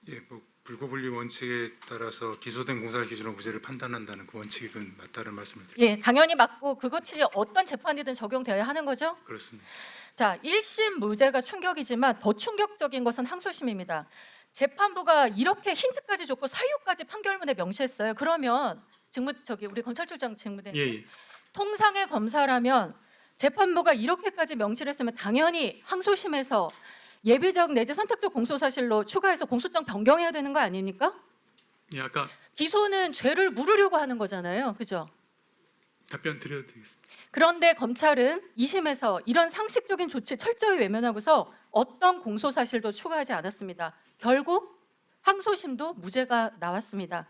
예, 뭐 불구분리 원칙에 따라서 기소된 공사를 기준으로 무죄를 판단한다는 그 원칙은 맞다는 말씀을 드립니다. 예, 당연히 맞고 그것이 어떤 재판이든 적용되어야 하는 거죠. 그렇습니다. 자, 1심 무죄가 충격이지만 더 충격적인 것은 항소심입니다. 재판부가 이렇게 힌트까지 줬고 사유까지 판결문에 명시했어요. 그러면 우리 검찰총장 직무대행 예, 예. 통상의 검사라면 재판부가 이렇게까지 명시를 했으면 당연히 항소심에서 예비적 내지 선택적 공소사실로 추가해서 공소장 변경해야 되는 거 아닙니까? 예, 아까 기소는 죄를 물으려고 하는 거잖아요. 그죠? 답변 드려도 되겠습니다. 그런데 검찰은 2심에서 이런 상식적인 조치 철저히 외면하고서 어떤 공소사실도 추가하지 않았습니다. 결국 항소심도 무죄가 나왔습니다.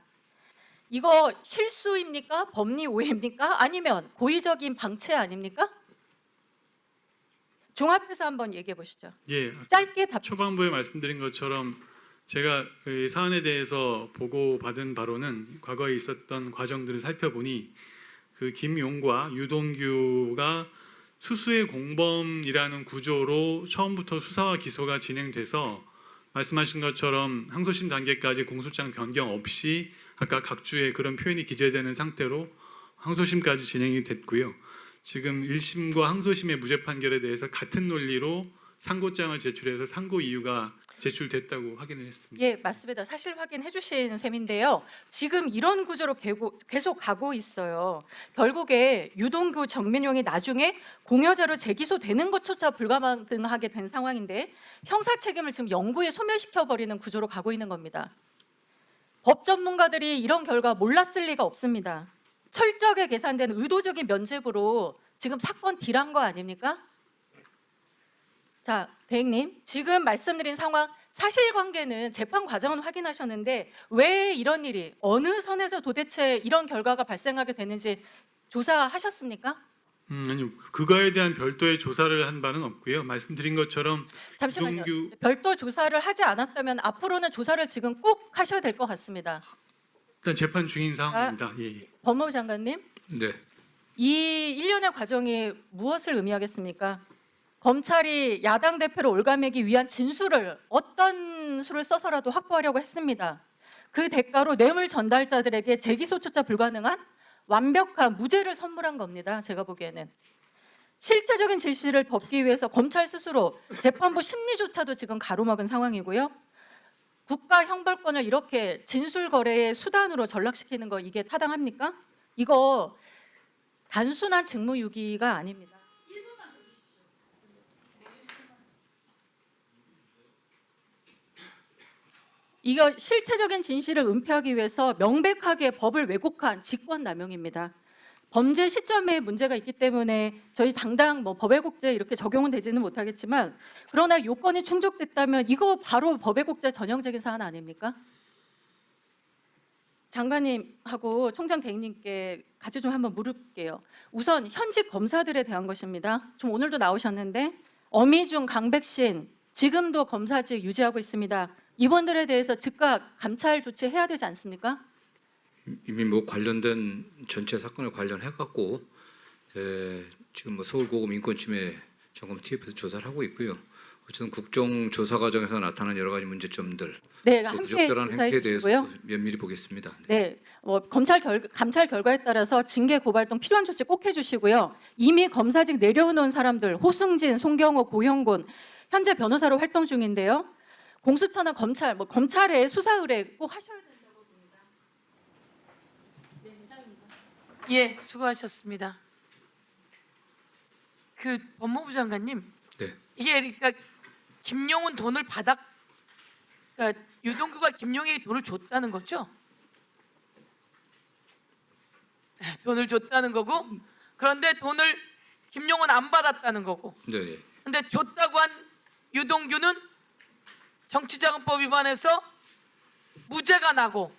이거 실수입니까? 법리 오해입니까? 아니면 고의적인 방치 아닙니까? 종합해서 한번 얘기해 보시죠. 예, 짧게 답. 초반부에 말씀드린 것처럼 제가 그 사안에 대해서 보고받은 바로는 과거에 있었던 과정들을 살펴보니 그 김용과 유동규가 수수의 공범이라는 구조로 처음부터 수사와 기소가 진행돼서 말씀하신 것처럼 항소심 단계까지 공소장 변경 없이 아까 각주에 그런 표현이 기재되는 상태로 항소심까지 진행이 됐고요. 지금 1심과 항소심의 무죄 판결에 대해서 같은 논리로 상고장을 제출해서 상고 이유가 제출됐다고 확인을 했습니다. 예, 맞습니다. 사실 확인해 주신 셈인데요. 지금 이런 구조로 계속 가고 있어요. 결국에 유동규, 정민용이 나중에 공여자로 재기소되는 것조차 불가능하게 된 상황인데 형사 책임을 지금 영구에 소멸시켜버리는 구조로 가고 있는 겁니다. 법 전문가들이 이런 결과 몰랐을 리가 없습니다. 철저하게 계산된 의도적인 면죄부로 지금 사건 딜한 거 아닙니까? 자, 대행님, 지금 말씀드린 상황 사실관계는 재판 과정은 확인하셨는데 왜 이런 일이 어느 선에서 도대체 이런 결과가 발생하게 됐는지 조사하셨습니까? 아니요, 그거에 대한 별도의 조사를 한 바는 없고요. 말씀드린 것처럼 잠시만요. 유동규 별도 조사를 하지 않았다면 앞으로는 조사를 지금 꼭 하셔야 될 것 같습니다. 일단 재판 중인 상황입니다. 예, 예. 법무부 장관님, 네. 이 일련의 과정이 무엇을 의미하겠습니까? 검찰이 야당 대표를 올가매기 위한 진술을 어떤 수를 써서라도 확보하려고 했습니다. 그 대가로 뇌물 전달자들에게 재기소조차 불가능한 완벽한 무죄를 선물한 겁니다. 제가 보기에는. 실체적인 질시를 덮기 위해서 검찰 스스로 재판부 심리조차도 지금 가로막은 상황이고요. 국가 형벌권을 이렇게 진술 거래의 수단으로 전락시키는 거 이게 타당합니까? 이거 단순한 직무유기가 아닙니다. 이거 실체적인 진실을 은폐하기 위해서 명백하게 법을 왜곡한 직권남용입니다. 범죄 시점에 문제가 있기 때문에 저희 당장 법왜곡죄 이렇게 적용은 되지는 못하겠지만 그러나 요건이 충족됐다면 이거 바로 법왜곡죄 전형적인 사안 아닙니까? 장관님하고 총장 대행님께 같이 좀 한번 물을게요. 우선 현직 검사들에 대한 것입니다. 좀 오늘도 나오셨는데 어미중, 강백신 지금도 검사직 유지하고 있습니다. 이분들에 대해서 즉각 감찰 조치해야 되지 않습니까? 이미 뭐 관련된 전체 사건을 관련해 갖고 지금 서울고검 인권침해 점검 TF에서 조사를 하고 있고요. 어쨌든 국정조사 과정에서 나타난 여러 가지 문제점들, 네, 또 함께 부적절한 조사해 행태에 대해서 주시고요. 면밀히 보겠습니다. 네, 감찰 결과에 따라서 징계 고발 등 필요한 조치 꼭 해주시고요. 이미 검사직 내려놓은 사람들 호승진, 송경호, 고형곤 현재 변호사로 활동 중인데요. 공수처나 검찰의 수사 의뢰 꼭 하셔야 된다고 봅니다. 네, 이상입니다. 예, 수고하셨습니다. 그 법무부 장관님, 네. 이게 그러니까 김용은 돈을 그러니까 유동규가 김용에게 돈을 줬다는 거죠? 돈을 줬다는 거고, 그런데 돈을 김용은 안 받았다는 거고. 네. 근데 줬다고 한 유동규는 정치자금법 위반해서 무죄가 나고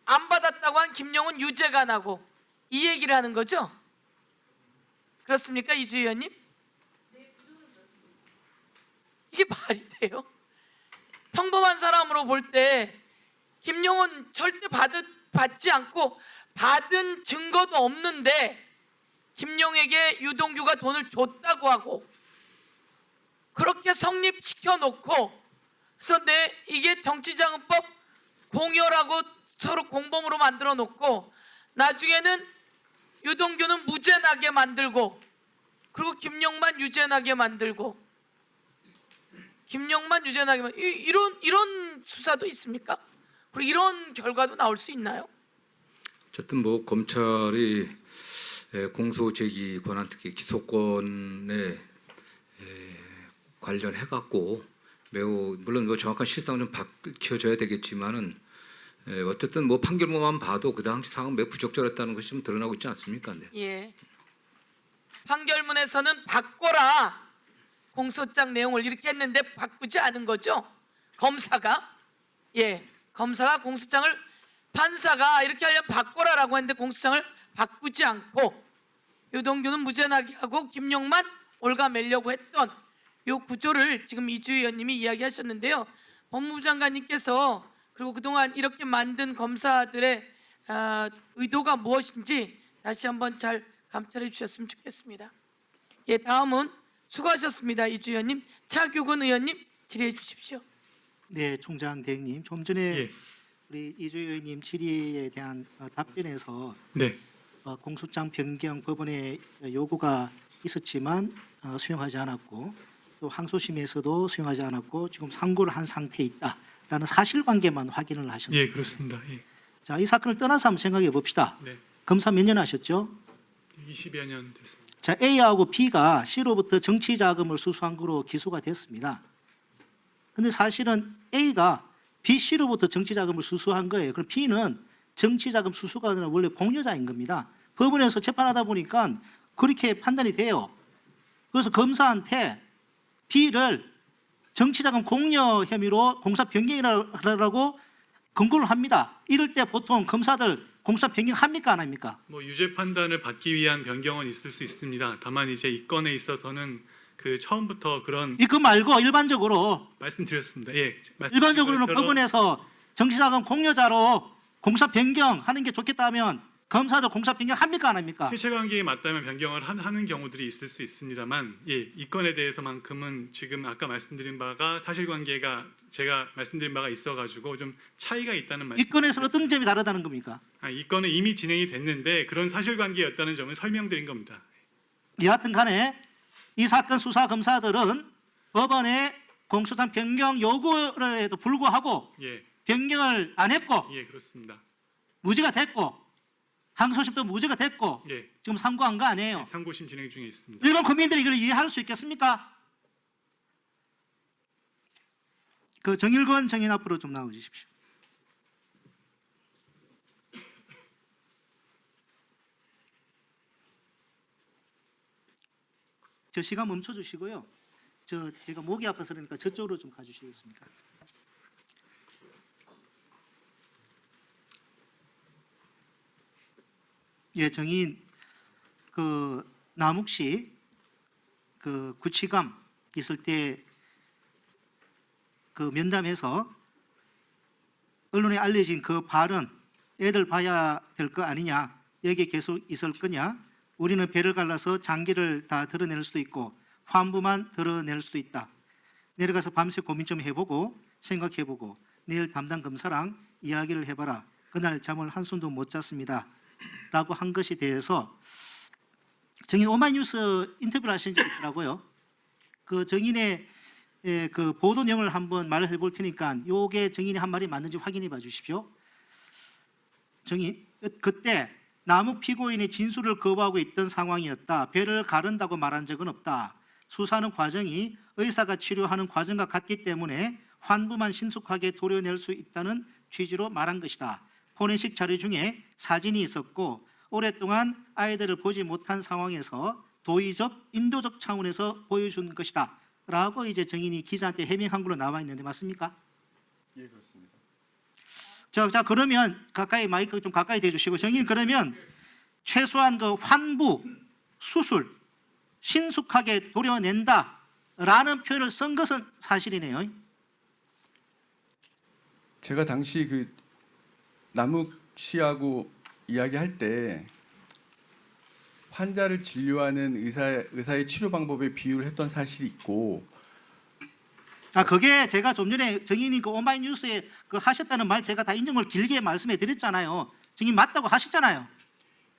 안 받았다고 한 김용은 유죄가 나고 이 얘기를 하는 거죠? 그렇습니까, 이주 의원님? 네, 구조는 그렇습니다. 이게 말이 돼요? 평범한 사람으로 볼 때 김용은 절대 받지 않고 받은 증거도 없는데 김용에게 유동규가 돈을 줬다고 하고 그렇게 성립시켜 놓고 그래서 이게 정치자금법 공여라고 서로 공범으로 만들어 놓고 나중에는 유동규는 무죄나게 만들고 그리고 김용만 유죄나게 만들고 이런 수사도 있습니까? 그리고 이런 결과도 나올 수 있나요? 어쨌든 뭐 검찰이 공소 제기 권한 특히 기소권에 관련해 갖고 매우 물론 뭐 정확한 실상은 좀 밝혀져야 되겠지만은 어쨌든 뭐 판결문만 봐도 그 당시 상황은 매우 부적절했다는 것이 좀 드러나고 있지 않습니까? 네. 예. 판결문에서는 바꿔라 공소장 내용을 이렇게 했는데 바꾸지 않은 거죠. 검사가 공소장을 판사가 이렇게 하려면 바꿔라라고 했는데 공소장을 바꾸지 않고 유동규는 무죄나게 하고 김용만 올가매려고 했던 이 구조를 지금 이주 의원님이 이야기하셨는데요. 법무부 장관님께서 그리고 그동안 이렇게 만든 검사들의 의도가 무엇인지 다시 한번 잘 감찰해 주셨으면 좋겠습니다. 예, 다음은 수고하셨습니다. 이주 의원님. 차규근 의원님 질의해 주십시오. 네, 총장 대행님. 좀 전에 예. 우리 이주 의원님 질의에 대한 답변에서 네. 공소장 변경 법원의 요구가 있었지만 수용하지 않았고 또 항소심에서도 수용하지 않았고 지금 상고를 한 상태에 있다라는 사실관계만 확인을 하셨습니다. 예, 그렇습니다. 예. 자, 이 사건을 떠나서 한번 생각해 봅시다. 네. 검사 몇 년 하셨죠? 20여 년 됐습니다. 자, A하고 B가 C로부터 정치 자금을 수수한 거로 기소가 됐습니다. 근데 사실은 A가 B, C로부터 정치 자금을 수수한 거예요. 그럼 B는 정치 자금 수수가 아니라 원래 공여자인 겁니다. 법원에서 재판하다 보니까 그렇게 판단이 돼요. 그래서 검사한테 B를 정치 자금 공여 혐의로 공사 변경이라고 근거를 합니다. 이럴 때 보통 검사들 공사 변경합니까 안 합니까? 뭐 유죄 판단을 받기 위한 변경은 있을 수 있습니다. 다만 이제 이 건에 있어서는 그 처음부터 그런 이거 말고 일반적으로 말씀드렸습니다. 예, 일반적으로는 것처럼 법원에서 정치자금 공여자로 공사 변경하는 게 좋겠다면 검사도 공사 변경합니까 안 합니까? 실체관계에 맞다면 변경을 하는 경우들이 있을 수 있습니다만, 예, 이 건에 대해서만큼은 지금 아까 말씀드린 바가 사실관계가 제가 말씀드린 바가 있어가지고 좀 차이가 있다는 말씀. 이 건에서는 어떤 점이 다르다는 겁니까? 이 건은 이미 진행이 됐는데 그런 사실관계였다는 점을 설명드린 겁니다. 여하튼 간에 이 사건 수사 검사들은 법원의 공소장 변경 요구를 해도 불구하고 예, 변경을 안 했고 예, 그렇습니다. 무죄가 됐고 항소심도 무죄가 됐고 예, 지금 상고한 거 아니에요. 상고심 진행 중에 있습니다. 일반 국민들이 이걸 이해할 수 있겠습니까? 그 정일권 정인 앞으로 좀 나와주십시오. 저 시간 멈춰 주시고요. 제가 목이 아파서 그러니까 저쪽으로 좀 가주시겠습니까? 예, 정인 그 남욱시 그 구치감 있을 때 그 면담에서 언론에 알려진 그 발언 애들 봐야 될 거 아니냐, 여기에 계속 있을 거냐, 우리는 배를 갈라서 장기를 다 드러낼 수도 있고 환부만 드러낼 수도 있다. 내려가서 밤새 고민 좀 해보고 생각해보고 내일 담당 검사랑 이야기를 해봐라. 그날 잠을 한숨도 못 잤습니다. 라고 한 것에 대해서 정인 오마이뉴스 인터뷰를 하신 적이 있더라고요. 그 정인의 그 보도 내용을 한번 말을 해볼 테니까 요게 정인이 한 말이 맞는지 확인해 봐 주십시오. 정인, 그때 남욱 피고인이 진술을 거부하고 있던 상황이었다. 배를 가른다고 말한 적은 없다. 수사하는 과정이 의사가 치료하는 과정과 같기 때문에 환부만 신속하게 도려낼 수 있다는 취지로 말한 것이다. 포렌식 자료 중에 사진이 있었고 오랫동안 아이들을 보지 못한 상황에서 도의적, 인도적 차원에서 보여준 것이다. 라고 이제 정인이 기자한테 해명한 걸로 나와 있는데 맞습니까? 예, 그렇습니다. 자 그러면 가까이 마이크 좀 가까이 대주시고 정인 그러면 최소한 그 환부, 수술 신속하게 도려낸다라는 표현을 쓴 것은 사실이네요. 제가 당시 그 남욱 씨하고 이야기할 때 환자를 진료하는 의사의 치료 방법에 비유를 했던 사실이 있고 그게 제가 좀 전에 정의님 그 오마이뉴스에 그 하셨다는 말 제가 다 인정을 길게 말씀해 드렸잖아요. 정의 맞다고 하셨잖아요.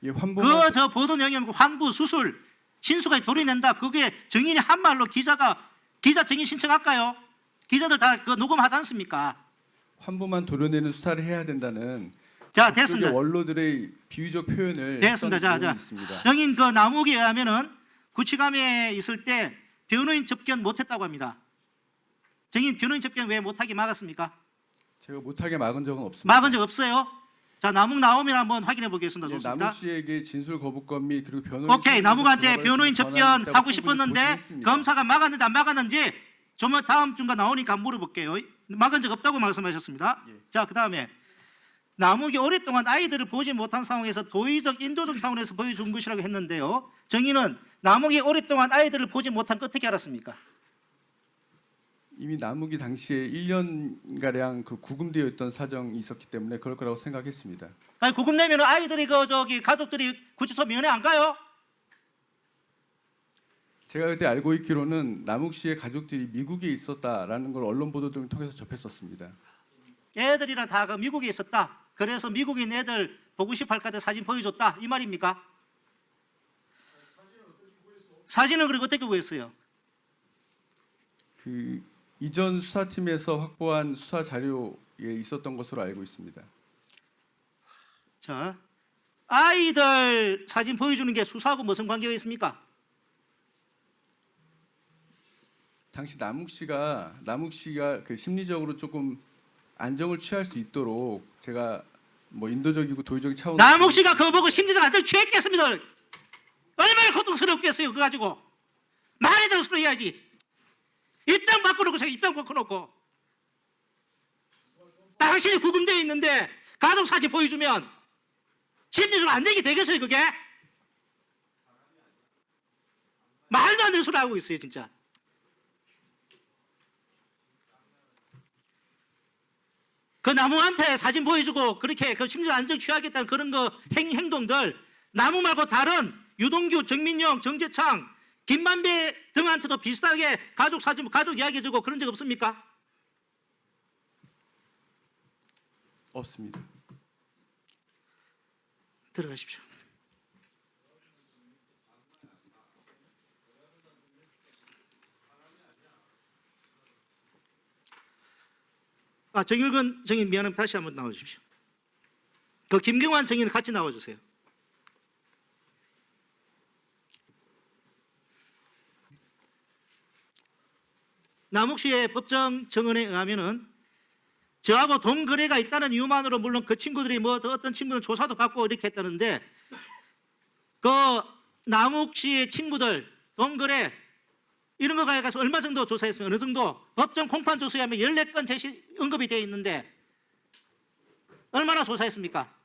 예, 환부 그 저 보도 내용에 환부 수술 신수가 도려낸다. 그게 정인이 한 말로 기자 정인 신청할까요? 기자들 다 그 녹음하지 않습니까? 환부만 도려내는 수사를 해야 된다는 자, 그쪽의 됐습니다. 원로들의 비유적 표현을 됐습니다. 했던 자, 내용이 자. 있습니다. 정인 그 남욱에 의하면은 구치감에 있을 때 변호인 접견 못했다고 합니다. 정인 변호인 접견 왜 못하게 막았습니까? 제가 못하게 막은 적은 없습니다. 막은 적 없어요. 자, 남욱 나오면 한번 확인해 보겠습니다. 예, 좋습니다. 남욱 씨에게 진술 거부권 및 그리고 변호인 오케이, 남욱한테 전화를 변호인 전화를 접견 했다고 하고 충분히 싶었는데 보도했습니다. 검사가 막았는지 안 막았는지 좀 다음 주가 나오니까 물어볼게요. 막은 적 없다고 말씀하셨습니다. 예. 자, 그다음에 남욱이 오랫동안 아이들을 보지 못한 상황에서 도의적 인도적 차원에서 보여준 것이라고 했는데요. 정의는 남욱이 오랫동안 아이들을 보지 못한 거 어떻게 알았습니까? 이미 남욱이 당시에 1년가량 그 구금되어 있던 사정이 있었기 때문에 그럴 거라고 생각했습니다. 아니, 구금 내면 아이들이 가족들이 구치소 면회 안 가요? 제가 그때 알고 있기로는 남욱 씨의 가족들이 미국에 있었다라는 걸 언론 보도 등을 통해서 접했었습니다. 애들이랑 다 그 미국에 있었다. 그래서 미국인 애들 보고 싶어 할 것 같아 사진 보여줬다. 이 말입니까? 사진을 그리고 어떻게 구했어요? 그 이전 수사팀에서 확보한 수사 자료에 있었던 것으로 알고 있습니다. 자, 아이들 사진 보여주는 게 수사하고 무슨 관계가 있습니까? 당시 남욱 씨가 그 심리적으로 조금 안정을 취할 수 있도록 제가 뭐 인도적이고 도의적인 차원 남욱 씨가 그거 보고 심리적 안정 취했겠습니다. 얼마나 고통스럽겠어요. 그거 가지고 말이 들어 소리 해야지. 입장 바꿔놓고 제가 입장 바꿔놓고 당신이 구금되어 있는데 가족 사진 보여주면 심리적으로 안정이 되겠어요. 그게 말도 안 되는 소리 하고 있어요. 진짜. 그 나무한테 사진 보여주고 그렇게 그 심리적 안정 취하겠다는 그런 거 행동들 나무 말고 다른 유동규, 정민영, 정재창, 김만배 등한테도 비슷하게 가족 사진, 가족 이야기해주고 그런 적 없습니까? 없습니다. 들어가십시오. 정일근 정인 미안하면 다시 한번 나와주십시오. 그 김경환 정인 같이 나와주세요. 남욱 씨의 법정 증언에 의하면은 저하고 돈 거래가 있다는 이유만으로 물론 그 친구들이 뭐 어떤 친구들 조사도 받고 이렇게 했다는데 그 남욱 씨의 친구들 돈 거래 이런 거 가서 얼마 정도 조사했어요? 어느 정도? 법정 공판 조서에 하면 14건 제시 언급이 되어 있는데 얼마나 조사했습니까?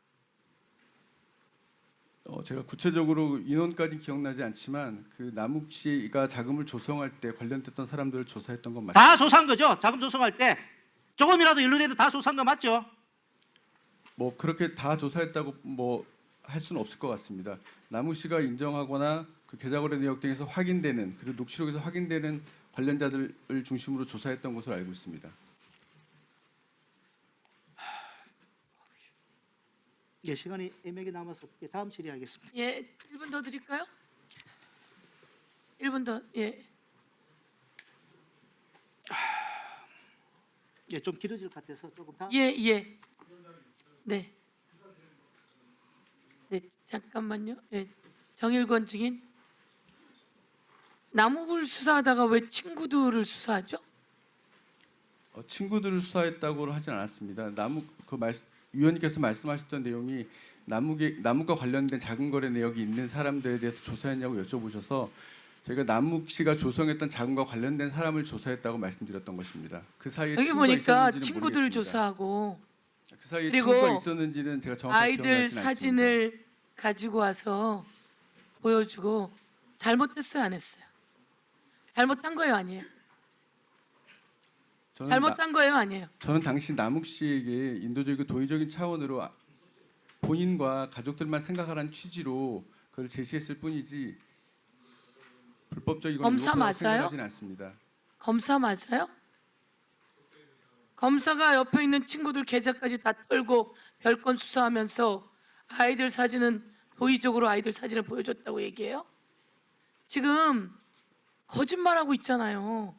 제가 구체적으로 인원까지 기억나지 않지만 그 남욱 씨가 자금을 조성할 때 관련됐던 사람들을 조사했던 건 맞습니다. 다 조사한 거죠? 자금 조성할 때 조금이라도 연루돼도 다 조사한 거 맞죠? 뭐 그렇게 다 조사했다고 뭐 할 수는 없을 것 같습니다. 남욱 씨가 인정하거나 그 계좌거래 내역 등에서 확인되는 그리고 녹취록에서 확인되는 관련자들을 중심으로 조사했던 것으로 알고 있습니다. 예, 시간이 애매하게 남아서 다음 질의하겠습니다. 예, 1분 더 드릴까요? 1분 더. 예. 예, 좀 길어질 것 같아서 조금 다. 예, 예. 네. 네, 잠깐만요. 예. 정일권 증인. 남욱을 수사하다가 왜 친구들을 수사하죠? 친구들을 수사했다고 하진 않았습니다. 위원님께서 말씀하셨던 내용이 남욱과 관련된 자금 거래 내역이 있는 사람들에 대해서 조사했냐고 여쭤보셔서 저희가 남욱 씨가 조성했던 자금과 관련된 사람을 조사했다고 말씀드렸던 것입니다. 그 사이에 여기 친구가 보니까 있었는지는 친구들 모르겠습니다. 조사하고 그 사이에 그리고 친구가 있었는지는 제가 정확하게 아이들 기억나지 사진을 가지고 와서 보여주고 잘못했어요, 안 했어요? 잘못한 거예요, 아니에요? 잘못한 거예요, 아니에요? 저는 당시 남욱 씨에게 인도적이고 도의적인 차원으로 본인과 가족들만 생각하라는 취지로 그걸 제시했을 뿐이지 불법적이거나 검사 유혹하다고 맞아요? 생각하지는 않습니다. 검사 맞아요? 검사가 옆에 있는 친구들 계좌까지 다 털고 별건 수사하면서 아이들 사진은 도의적으로 아이들 사진을 보여줬다고 얘기해요? 지금 거짓말하고 있잖아요.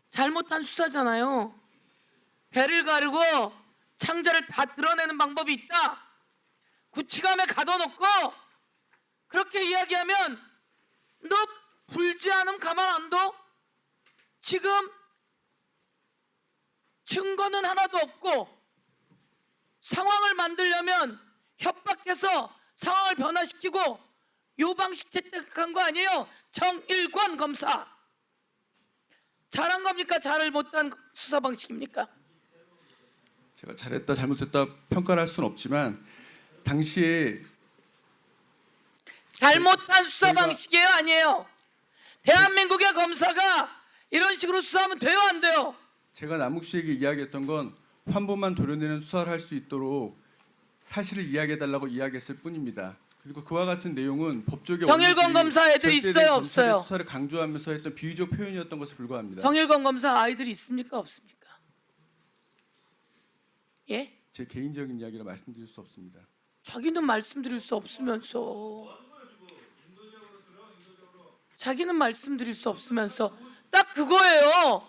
잘못한 수사잖아요. 배를 가르고 창자를 다 드러내는 방법이 있다. 구치감에 가둬놓고 그렇게 이야기하면 너 불지 않으면 가만 안 둬? 지금 증거는 하나도 없고 상황을 만들려면 협박해서 상황을 변화시키고 요 방식 채택한 거 아니에요? 정일권 검사. 잘한 겁니까? 잘을 못한 수사 방식입니까? 제가 잘했다 잘못했다 평가를 할 수는 없지만 당시에 잘못한 수사 저희가- 방식이에요? 아니에요? 대한민국의 검사가 이런 식으로 수사하면 돼요? 안 돼요? 제가 남욱 씨에게 이야기했던 건 환부만 도려내는 수사를 할 수 있도록 사실을 이야기해달라고 이야기했을 뿐입니다. 그리고 그와 같은 내용은 법조계 정일권 언론들이 검사 애들 절대된 있어요? 검찰의 없어요? 수사를 강조하면서 했던 비유적 표현이었던 것에 불과합니다. 정일권 검사 아이들이 있습니까? 없습니까? 예? 제 개인적인 이야기라 말씀드릴 수 없습니다. 자기는 말씀드릴 수 없으면서 자기는 말씀드릴 수 없으면서 딱 그거예요.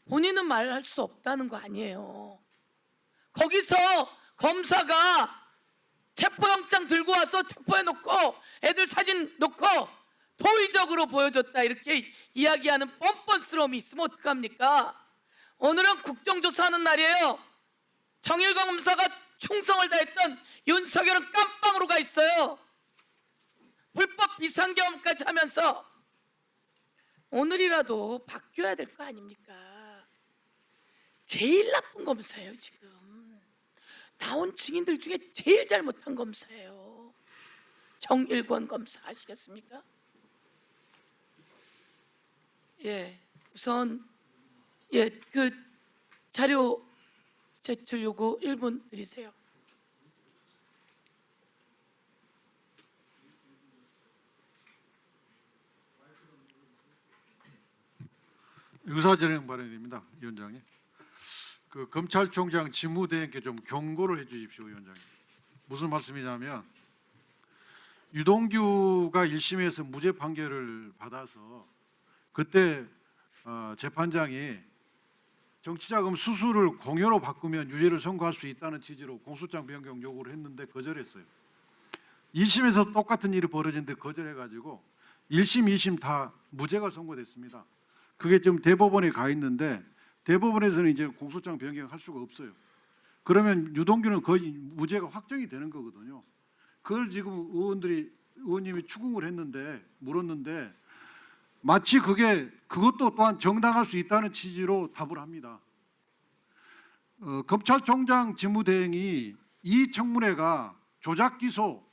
본인은 말할 수 없다는 거 아니에요. 거기서 검사가 체포영장 들고 와서 체포해놓고 애들 사진 놓고 도의적으로 보여줬다 이렇게 이야기하는 뻔뻔스러움이 있으면 어떡합니까? 오늘은 국정조사하는 날이에요. 정일권 검사가 충성을 다했던 윤석열은 깜빵으로 가 있어요. 불법 비상경험까지 하면서 오늘이라도 바뀌어야 될 거 아닙니까? 제일 나쁜 검사예요. 지금 나온 증인들 중에 제일 잘못한 검사예요. 정일권 검사 아시겠습니까? 예, 우선 그 자료 제출 요구 1분 드리세요. 의사진행 발언입니다, 위원장님. 그 검찰총장 직무대행께 좀 경고를 해주십시오, 위원장님. 무슨 말씀이냐면 유동규가 1심에서 무죄 판결을 받아서 그때 재판장이 정치자금 수수를 공여로 바꾸면 유죄를 선고할 수 있다는 취지로 공소장 변경 요구를 했는데 거절했어요. 2심에서 똑같은 일이 벌어졌는데 거절해가지고 1심, 2심 다 무죄가 선고됐습니다. 그게 지금 대법원에 가 있는데 대법원에서는 이제 공소장 변경할 수가 없어요. 그러면 유동규는 거의 무죄가 확정이 되는 거거든요. 그걸 지금 의원님이 추궁을 했는데 물었는데 마치 그것도 또한 정당할 수 있다는 취지로 답을 합니다. 검찰총장 직무대행이 이 청문회가 조작기소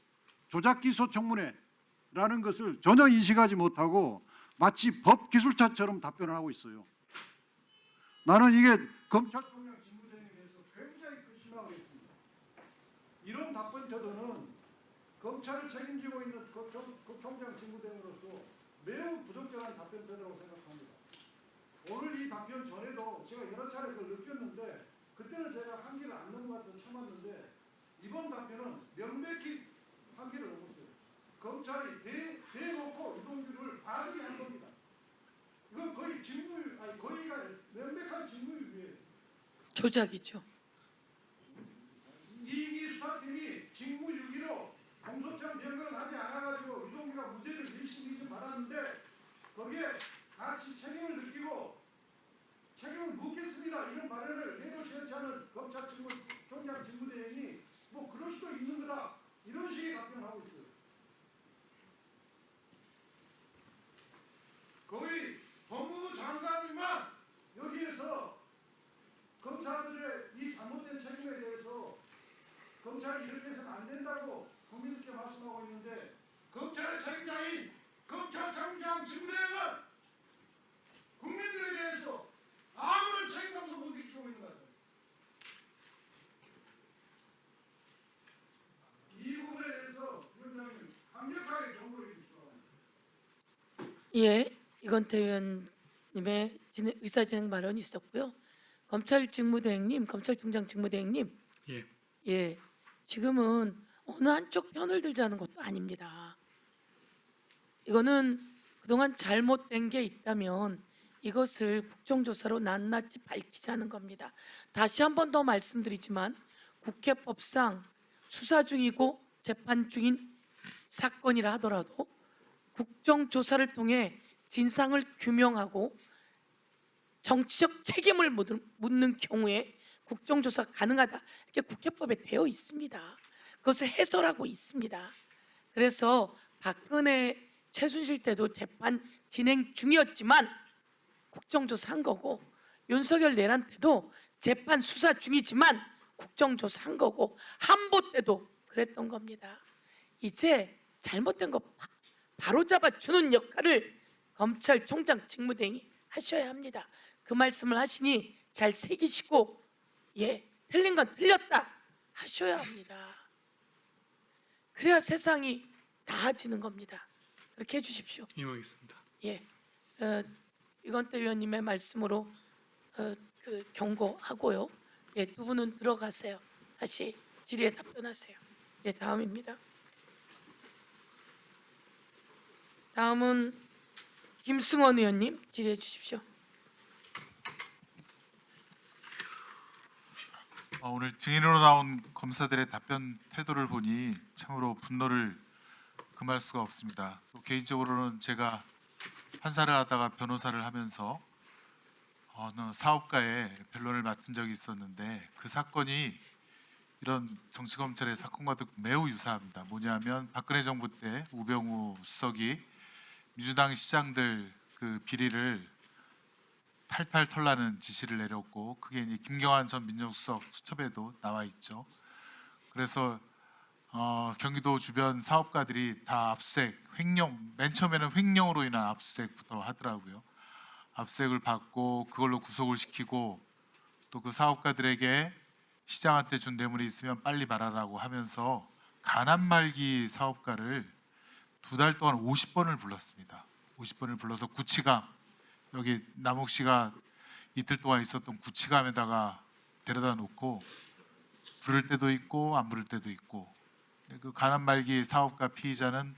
청문회라는 것을 전혀 인식하지 못하고 마치 법기술자처럼 답변을 하고 있어요. 나는 이게 검찰총장 직무대행에 대해서 굉장히 큰 실망을 했습니다. 이런 답변 태도는 검찰을 책임지고 있는 검총장 직무대행으로서 매우 부적절한 답변 태도라고 생각합니다. 오늘 이 답변 전에도 제가 여러 차례 그걸 느꼈는데 그때는 제가 한계를 안 넘어갔던 참았는데 이번 답변은 명백히 한계를 넘었어요. 검찰이 대놓고 유동규를 바르게 한 겁니다. 이건 거의 직무유기, 거의가 명백한 직무유기예요. 조작이죠. 이기 수사팀이 직무유기로 공소장 변경을 하지 않아가지고 유동규가 무죄를 1심, 2심 받았는데 거기에 같이 책임을 느끼고 책임을 묻겠습니다. 이런 발언을 해도 시원치 않은 검찰총장 직무대행이 뭐 그럴 수도 있는 거다. 이런 식의 답변을 하고 있어요. 거의 법무부 장관님만 여기에서 검사들의 이 잘못된 책임에 대해서 검찰이 이렇게 해서는 안 된다고 국민들께 말씀하고 있는데 검찰의 책임자인 검찰총장 직무대행은 국민들에 대해서 아무런 책임감도 못 느끼고 있는 것 같아요. 이 부분에 대해서 위원장님 강력하게 경고해 주시기 바랍니다. 예, 이건태 의원님의 의사진행 발언이 있었고요. 검찰 직무대행님, 검찰총장 직무대행님, 예. 예, 지금은 어느 한쪽 편을 들자는 것도 아닙니다. 이거는 그동안 잘못된 게 있다면 이것을 국정조사로 낱낱이 밝히자는 겁니다. 다시 한 번 더 말씀드리지만 국회법상 수사 중이고 재판 중인 사건이라 하더라도 국정조사를 통해 진상을 규명하고 정치적 책임을 묻는 경우에 국정조사가 가능하다, 이렇게 국회법에 되어 있습니다. 그것을 해설하고 있습니다. 그래서 박근혜 최순실 때도 재판 진행 중이었지만 국정조사한 거고, 윤석열 내란 때도 재판 수사 중이지만 국정조사한 거고, 한보 때도 그랬던 겁니다. 이제 잘못된 거 바로잡아 주는 역할을 검찰총장 직무대행이 하셔야 합니다. 그 말씀을 하시니 잘 새기시고, 예, 틀린 건 틀렸다 하셔야 합니다. 그래야 세상이 나아지는 겁니다. 그렇게 해주십시오. 임하겠습니다. 예, 이건태 위원님의 말씀으로 경고하고요. 예, 두 분은 들어가세요. 다시 질의에 답변하세요. 예, 다음입니다. 다음은 김승원 의원님 질의해 주십시오. 오늘 증인으로 나온 검사들의 답변 태도를 보니 참으로 분노를 금할 수가 없습니다. 또 개인적으로는 제가 판사를 하다가 변호사를 하면서 어느 사업가의 변론을 맡은 적이 있었는데, 그 사건이 이런 정치검찰의 사건과도 매우 유사합니다. 뭐냐면 박근혜 정부 때 우병우 수석이 민주당 시장들 그 비리를 탈탈 털라는 지시를 내렸고, 그게 이제 김경환 전 민정수석 수첩에도 나와 있죠. 그래서 경기도 주변 사업가들이 다 압수수색, 횡령, 맨 처음에는 횡령으로 인한 압수수색부터 하더라고요. 압수수색을 받고 그걸로 구속을 시키고, 또 그 사업가들에게 시장한테 준 뇌물이 있으면 빨리 말하라고 하면서 가난말기 사업가를 2달 동안 50번을 불렀습니다. 50번을 불러서 구치감, 여기 남욱 씨가 이틀 동안 있었던 구치감에다가 데려다 놓고 부를 때도 있고 안 부를 때도 있고, 그 가난말기 사업가 피의자는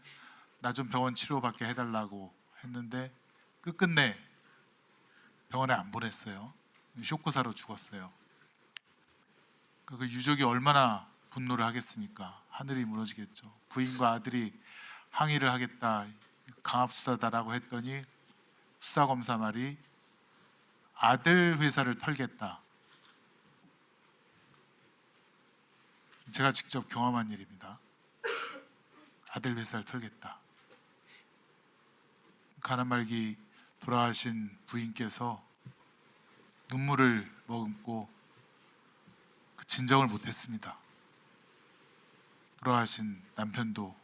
나 좀 병원 치료받게 해달라고 했는데 끝끝내 병원에 안 보냈어요. 쇼크사로 죽었어요. 그 유족이 얼마나 분노를 하겠습니까? 하늘이 무너지겠죠. 부인과 아들이 항의를 하겠다, 강압수사다라고 했더니 수사검사 말이 아들 회사를 털겠다. 제가 직접 경험한 일입니다. 아들 회사를 털겠다. 가난말기 돌아가신 부인께서 눈물을 머금고 그 진정을 못했습니다. 돌아가신 남편도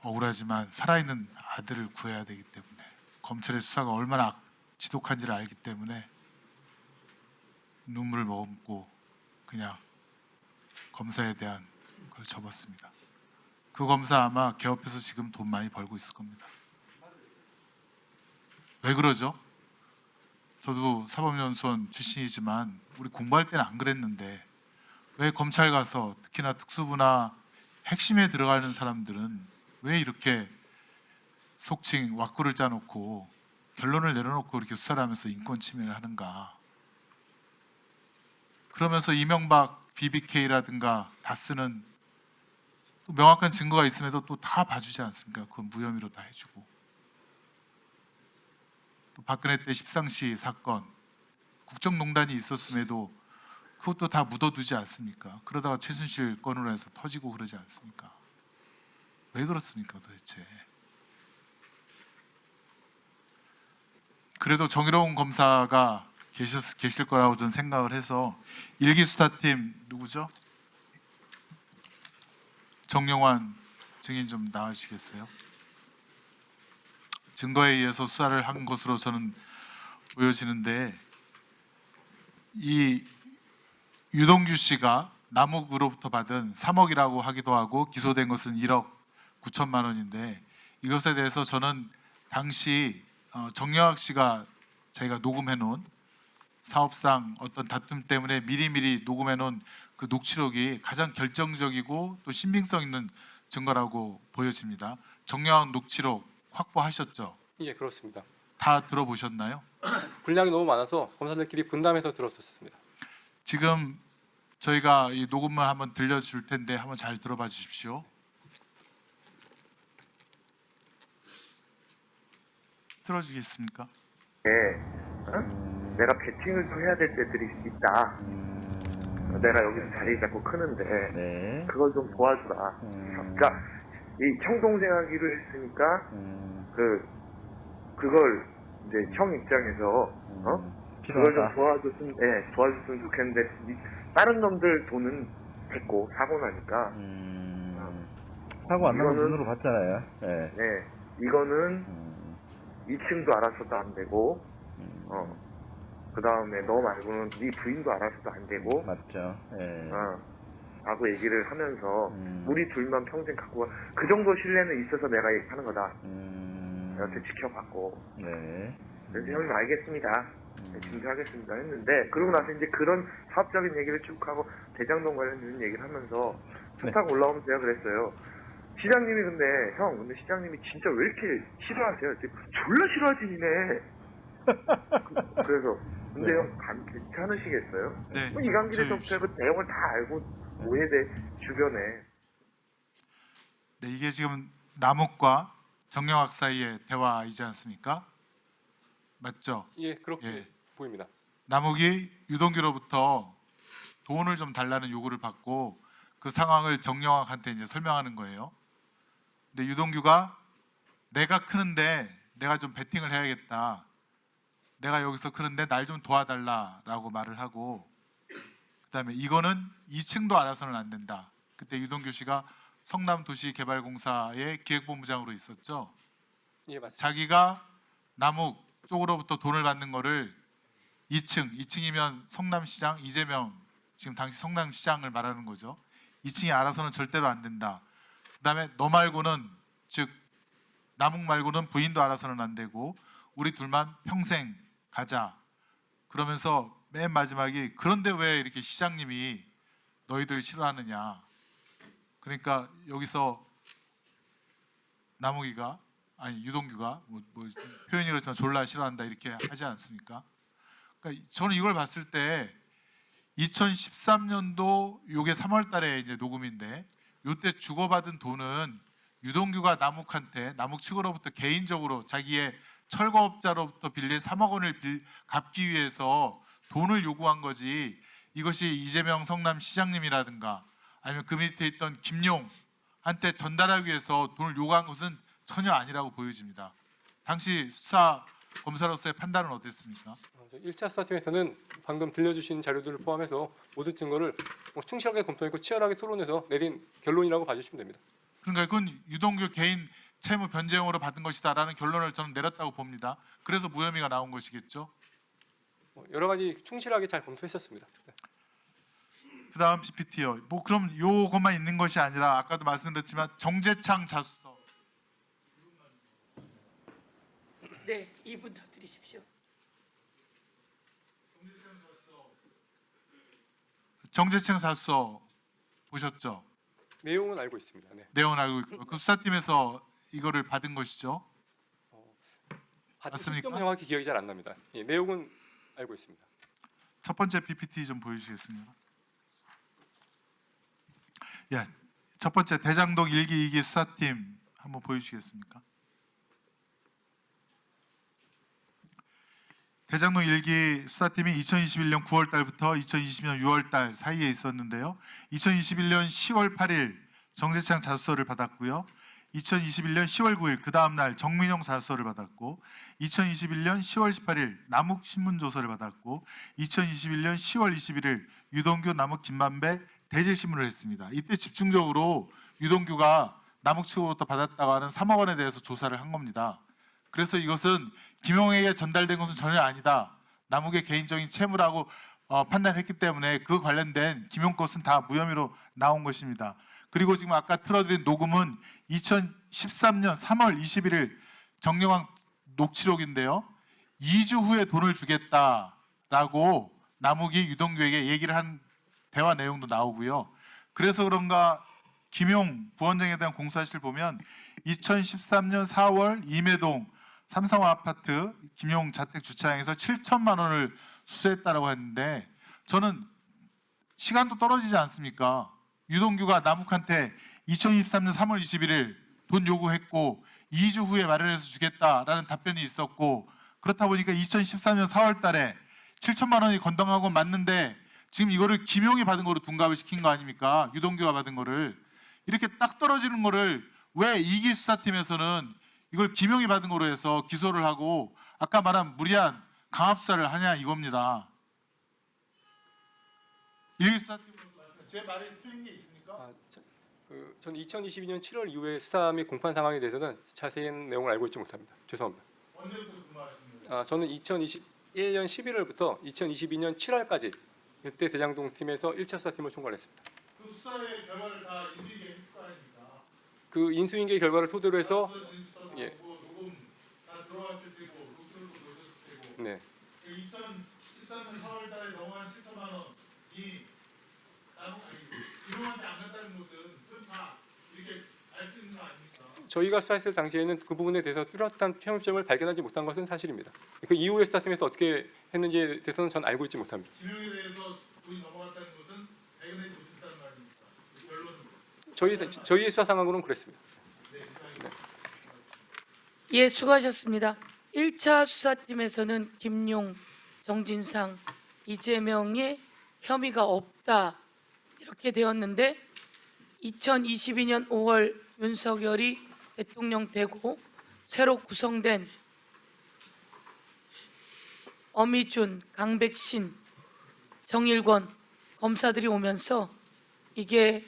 억울하지만 살아있는 아들을 구해야 되기 때문에, 검찰의 수사가 얼마나 지독한지를 알기 때문에 눈물을 머금고 그냥 검사에 대한 걸 접었습니다. 그 검사 아마 개업해서 지금 돈 많이 벌고 있을 겁니다. 왜 그러죠? 저도 사법연수원 출신이지만 우리 공부할 때는 안 그랬는데 왜 검찰 가서 특히나 특수부나 핵심에 들어가는 사람들은 왜 이렇게 속칭 왁구를 짜놓고 결론을 내려놓고 이렇게 수사를 하면서 인권 침해를 하는가? 그러면서 이명박 BBK라든가 다스는 또 명확한 증거가 있음에도 또 다 봐주지 않습니까? 그건 무혐의로 다 해주고, 또 박근혜 때 십상시 사건 국정농단이 있었음에도 그것도 다 묻어두지 않습니까? 그러다가 최순실 건으로 해서 터지고 그러지 않습니까? 왜 그렇습니까 도대체? 그래도 정의로운 검사가 계실 거라고 저는 생각을 해서 일기수사팀 누구죠? 정영환 증인 좀 나와주시겠어요? 증거에 의해서 수사를 한 것으로 저는 보여지는데, 이 유동규 씨가 남욱으로부터 받은 3억이라고 하기도 하고 기소된 것은 1억 9천만 원인데, 이것에 대해서 저는 당시 정영학 씨가 저희가 녹음해 놓은 사업상 어떤 다툼 때문에 미리미리 녹음해 놓은 그 녹취록이 가장 결정적이고 또 신빙성 있는 증거라고 보여집니다. 정량한 녹취록 확보하셨죠? 예, 그렇습니다. 다 들어보셨나요? 분량이 너무 많아서 검사들끼리 분담해서 들었었습니다. 지금 저희가 이 녹음을 한번 들려줄 텐데 한번 잘 들어봐 주십시오. 틀어주겠습니까? 내가 배팅을 좀 해야 될 때들이 있다. 내가 여기서 자리 잡고 크는데 그걸 좀 도와주라. 그러니까 이 형 동생하기로 했으니까 그걸 이제 형 입장에서 그걸 좀 도와줬으면 좋겠는데 다른 놈들 돈은 됐고 사고 나니까 사고 안 나면 이거는- 눈으로 봤잖아요. 네 이거는 2층도 알아서도 안 되고 그 다음에 너 말고는 네 부인도 알아서도 안 되고 맞죠. 라고 얘기를 하면서 우리 둘만 평생 갖고 그 정도 신뢰는 있어서 내가 얘기하는 거다. 여태 지켜봤고 그래서 형님 알겠습니다. 준비하겠습니다 했는데 그러고 나서 이제 그런 사업적인 얘기를 쭉 하고 대장동 관련된 얘기를 하면서 탁 올라오면서 제가 그랬어요. 시장님이 근데 시장님이 진짜 왜 이렇게 싫어하세요? 졸라 싫어하지 니네. 그래서 근데 형 괜찮으시겠어요? 네. 이강길에서부터 그 내용을 다 알고 오해돼 주변에. 네, 이게 지금 남욱과 정영학 사이의 대화이지 않습니까? 맞죠? 예, 그렇게 보입니다. 남욱이 유동규로부터 돈을 좀 달라는 요구를 받고 그 상황을 정영학한테 이제 설명하는 거예요. 근데 유동규가 내가 크는데 내가 좀 배팅을 해야겠다. 내가 여기서 크는데 날 좀 도와달라라고 말을 하고 그다음에 이거는 2층도 알아서는 안 된다. 그때 유동규 씨가 성남도시개발공사의 기획본부장으로 있었죠. 예, 맞습니다. 자기가 남욱 쪽으로부터 돈을 받는 거를 2층이면 성남시장 이재명 지금 당시 성남시장을 말하는 거죠. 2층이 알아서는 절대로 안 된다. 그다음에 너 말고는 즉 남욱 말고는 부인도 알아서는 안 되고 우리 둘만 평생 가자. 그러면서 맨 마지막이 그런데 왜 이렇게 시장님이 너희들 싫어하느냐. 그러니까 여기서 남욱이가 아니 유동규가 뭐 표현이 그렇지만 졸라 싫어한다 이렇게 하지 않습니까? 그러니까 저는 이걸 봤을 때 2013년도 요게 3월 달에 이제 녹음인데 요때 주고받은 돈은 유동규가 남욱 측으로부터 개인적으로 자기의 철거업자로부터 빌린 3억 원을 갚기 위해서 돈을 요구한 거지 이것이 이재명 성남시장님이라든가 아니면 그 밑에 있던 김용한테 전달하기 위해서 돈을 요구한 것은 전혀 아니라고 보여집니다. 당시 수사 검사로서의 판단은 어땠습니까? 1차 수사팀에서는 방금 들려주신 자료들을 포함해서 모든 증거를 충실하게 검토했고 치열하게 토론해서 내린 결론이라고 봐주시면 됩니다. 그러니까 그건 유동규 개인 채무 변제용으로 받은 것이다라는 결론을 저는 내렸다고 봅니다. 그래서 무혐의가 나온 것이겠죠. 여러 가지 충실하게 잘 검토했었습니다. 그다음 PPT요. 뭐 그럼 요것만 있는 것이 아니라 아까도 말씀드렸지만 정재창 자수서. 네, 2분 더 드리십시오. 정재창 자수서 보셨죠? 내용은 알고 있습니다. 네. 내용은 알고 있고 그 수사팀에서 이거를 받은 것이죠. 받은 맞습니까? 시점 정확히 기억이 잘 안 납니다. 예, 내용은 알고 있습니다. 첫 번째 PPT 좀 보여주시겠습니까? 예, 첫 번째 대장동 1기 2기 수사팀 한번 보여주시겠습니까? 대장동 1기 수사팀이 2021년 9월 달부터 2020년 6월 달 사이에 있었는데요. 2021년 10월 8일 정재창 자수서를 받았고요. 2021년 10월 9일 그 다음 날 정민용 자수서를 받았고 2021년 10월 18일 남욱 신문조서를 받았고 2021년 10월 21일 유동규 남욱 김만배 대질신문을 했습니다. 이때 집중적으로 유동규가 남욱 측으로부터 받았다고 하는 3억 원에 대해서 조사를 한 겁니다. 그래서 이것은 김용에게 전달된 것은 전혀 아니다. 남욱의 개인적인 채무라고 판단했기 때문에 그 관련된 김용 것은 다 무혐의로 나온 것입니다. 그리고 지금 아까 틀어드린 녹음은 2013년 3월 21일 정영학 녹취록인데요. 2주 후에 돈을 주겠다 라고 남욱이 유동규에게 얘기를 한 대화 내용도 나오고요. 그래서 그런가 김용 부원장에 대한 공소사실 보면 2013년 4월 임해동 삼성호 아파트 김용 자택 주차장에서 7천만 원을 수수했다라고 했는데 저는 시간도 떨어지지 않습니까? 유동규가 남욱한테 2023년 3월 21일 돈 요구했고 2주 후에 마련해서 주겠다라는 답변이 있었고 그렇다 보니까 2013년 4월 달에 7천만 원이 건당한 건 맞는데 지금 이거를 김용이 받은 거로 둔갑을 시킨 거 아닙니까? 유동규가 받은 거를. 이렇게 딱 떨어지는 거를 왜 이기 수사팀에서는 이걸 김용이 받은 거로 해서 기소를 하고 아까 말한 무리한 강압 수사를 하냐 이겁니다. 이기 수사팀으로서 말씀, 제 말이 틀린 게 있습니까? 저는 2022년 7월 이후에 수사 및 공판 상황에 대해서는 자세한 내용을 알고 있지 못합니다. 죄송합니다. 언제부터 근무하십니까? 저는 2021년 11월부터 2022년 7월까지 그때 대장동 팀에서 1차 수사팀을 총괄했습니다. 그 수사의 결과를 다 인수인계 했을 거 아닙니까? 그 인수인계 결과를 토대로 해서 예. 녹음 다 들어갔을 테고 녹취록도 보셨을 테고 네. 2013년 4월 달에 넘어간 7천만 원이 김용한테 안 갔다는 것은 그건 다 이렇게 알 수 있는 거 아닙니까? 저희가 수사했을 당시에는 그 부분에 대해서 뚜렷한 편협점을 발견하지 못한 것은 사실입니다. 그 이후에 수사팀에서 어떻게 했는지에 대해서는 전 알고 있지 못합니다. 김용에 대해서 돈이 넘어갔다는 것은 발견하지 못했다는 거 아닙니까? 결론은 저희의 수사 상황으로는 그랬습니다. 예, 수고하셨습니다. 1차 수사팀에서는 김용, 정진상, 이재명의 혐의가 없다 이렇게 되었는데 2022년 5월 윤석열이 대통령 되고 새로 구성된 어미준, 강백신, 정일권 검사들이 오면서 이게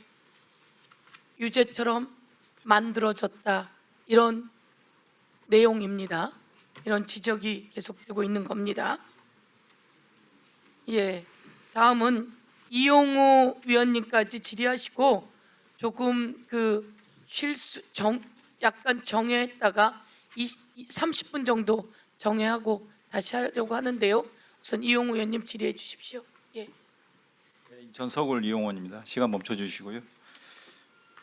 유죄처럼 만들어졌다 이런 내용입니다. 이런 지적이 계속되고 있는 겁니다. 예, 다음은 이용우 위원님까지 질의하시고 조금 그 약간 정회했다가 30분 정도 정회하고 다시 하려고 하는데요. 우선 이용우 위원님 질의해 주십시오. 예. 전 서울 이용원입니다. 시간 멈춰 주시고요.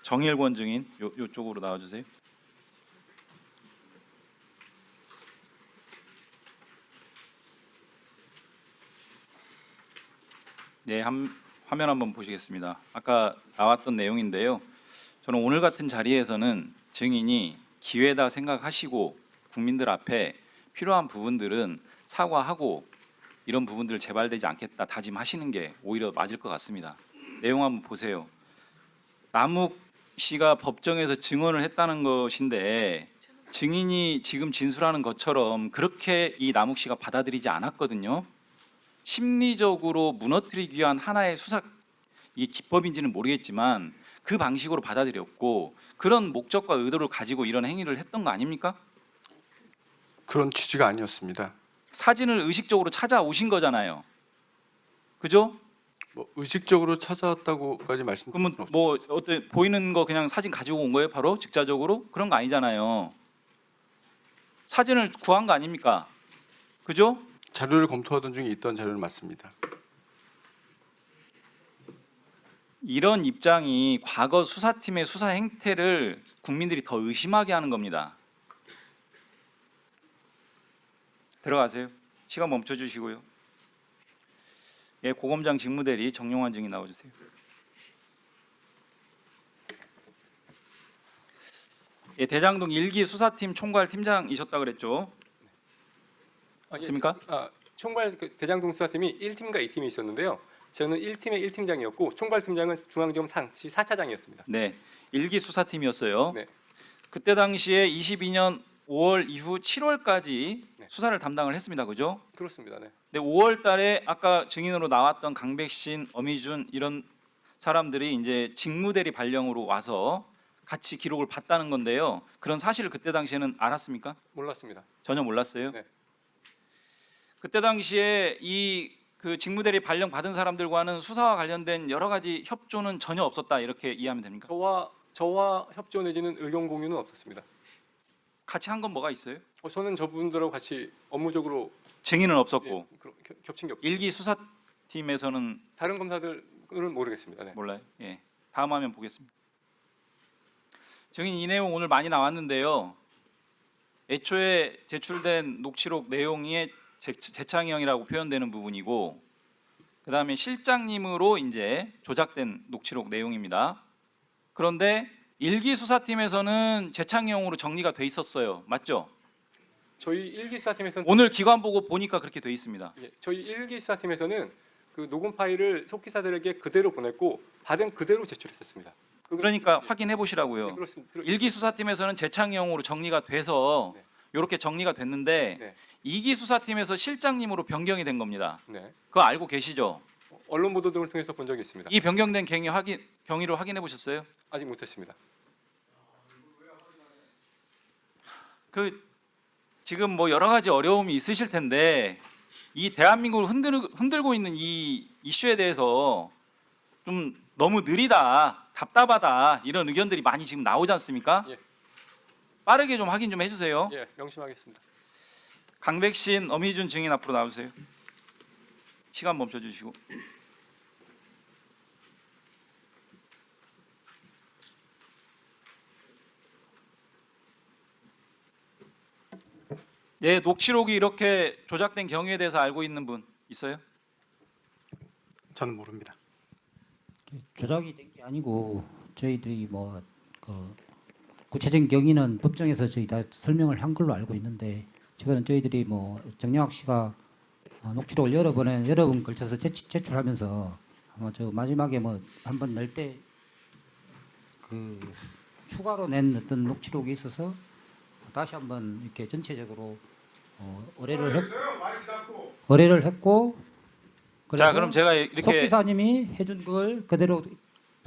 정일권 증인 요쪽으로 나와 주세요. 네, 화면 한번 보시겠습니다. 아까 나왔던 내용인데요. 저는 오늘 같은 자리에서는 증인이 기회다 생각하시고 국민들 앞에 필요한 부분들은 사과하고 이런 부분들 재발되지 않겠다 다짐하시는 게 오히려 맞을 것 같습니다. 내용 한번 보세요. 남욱 씨가 법정에서 증언을 했다는 것인데 증인이 지금 진술하는 것처럼 그렇게 이 남욱 씨가 받아들이지 않았거든요. 심리적으로 무너뜨리기 위한 하나의 수사 이게 기법인지는 모르겠지만 그 방식으로 받아들였고 그런 목적과 의도를 가지고 이런 행위를 했던 거 아닙니까? 그런 취지가 아니었습니다. 사진을 의식적으로 찾아오신 거잖아요. 그죠? 뭐 의식적으로 찾아왔다고까지 말씀드리면 그러면 뭐 어때 보이는 거 그냥 사진 가지고 온 거예요? 바로 직자적으로? 그런 거 아니잖아요. 사진을 구한 거 아닙니까? 그죠? 자료를 검토하던 중에 있던 자료는 맞습니다. 이런 입장이 과거 수사팀의 수사 행태를 국민들이 더 의심하게 하는 겁니다. 들어가세요. 시간 멈춰 주시고요. 예, 고검장 직무대리 정용환 증인 나와 주세요. 예, 대장동 1기 수사팀 총괄 팀장이셨다 그랬죠? 맞습니까? 총괄 대장동 수사팀이 1팀과 2팀이 있었는데요. 저는 1팀의 1팀장이었고 총괄팀장은 중앙지검 상시 4차장이었습니다. 네, 1기 수사팀이었어요. 네. 그때 당시에 22년 5월 이후 7월까지 수사를 담당을 했습니다. 그죠? 그렇습니다. 네. 네, 5월 달에 아까 증인으로 나왔던 강백신, 어미준 이런 사람들이 이제 직무대리 발령으로 와서 같이 기록을 봤다는 건데요. 그런 사실을 그때 당시에는 알았습니까? 몰랐습니다. 전혀 몰랐어요. 네. 그때 당시에 이 그 직무대리 발령 받은 사람들과는 수사와 관련된 여러 가지 협조는 전혀 없었다 이렇게 이해하면 됩니까? 저와 협조 내지는 의견 공유는 없었습니다. 같이 한 건 뭐가 있어요? 저는 저분들하고 같이 업무적으로 증인은 없었고 겹친 게 없어요. 일기 수사팀에서는 다른 검사들은 모르겠습니다. 네. 몰라요. 예. 다음 화면 보겠습니다. 증인 이 내용 오늘 많이 나왔는데요. 애초에 제출된 녹취록 내용이 재창형이라고 표현되는 부분이고, 그다음에 실장님으로 이제 조작된 녹취록 내용입니다. 그런데 일기 수사팀에서는 재창형으로 정리가 돼 있었어요. 맞죠? 저희 일기 수사팀에서는 오늘 기관 보고 보니까 그렇게 돼 있습니다. 예, 저희 일기 수사팀에서는 그 녹음 파일을 속기사들에게 그대로 보냈고 받은 그대로 제출했었습니다. 그러니까 확인해 보시라고요. 네, 그렇습니다. 일기 수사팀에서는 재창형으로 정리가 돼서 네. 이렇게 정리가 됐는데 네. 이기 수사팀에서 실장님으로 변경이 된 겁니다. 네. 그거 알고 계시죠? 언론 보도 등을 통해서 본 적이 있습니다. 이 변경된 경위를 확인해 보셨어요? 아직 못했습니다. 그 지금 뭐 여러 가지 어려움이 있으실 텐데 이 대한민국을 흔들고 있는 이 이슈에 대해서 좀 너무 느리다, 답답하다 이런 의견들이 많이 지금 나오지 않습니까? 예. 빠르게 좀 확인 좀 해주세요. 예, 명심하겠습니다. 강백신, 엄희준 증인 앞으로 나오세요. 시간 멈춰주시고. 예, 녹취록이 이렇게 조작된 경위에 대해서 알고 있는 분 있어요? 저는 모릅니다. 조작이 된 게 아니고 저희들이 뭐 그 구체적인 경위는 법정에서 저희 다 설명을 한 걸로 알고 있는데, 지금은 저희들이 뭐 정영학 씨가 녹취록을 여러 번 걸쳐서 제출하면서 아마 저 마지막에 뭐 한 번 낼 때 그 추가로 낸 어떤 녹취록이 있어서 다시 한번 이렇게 전체적으로 의뢰를 했고 자, 그럼 제가 이렇게 속기사님이 해준 걸 그대로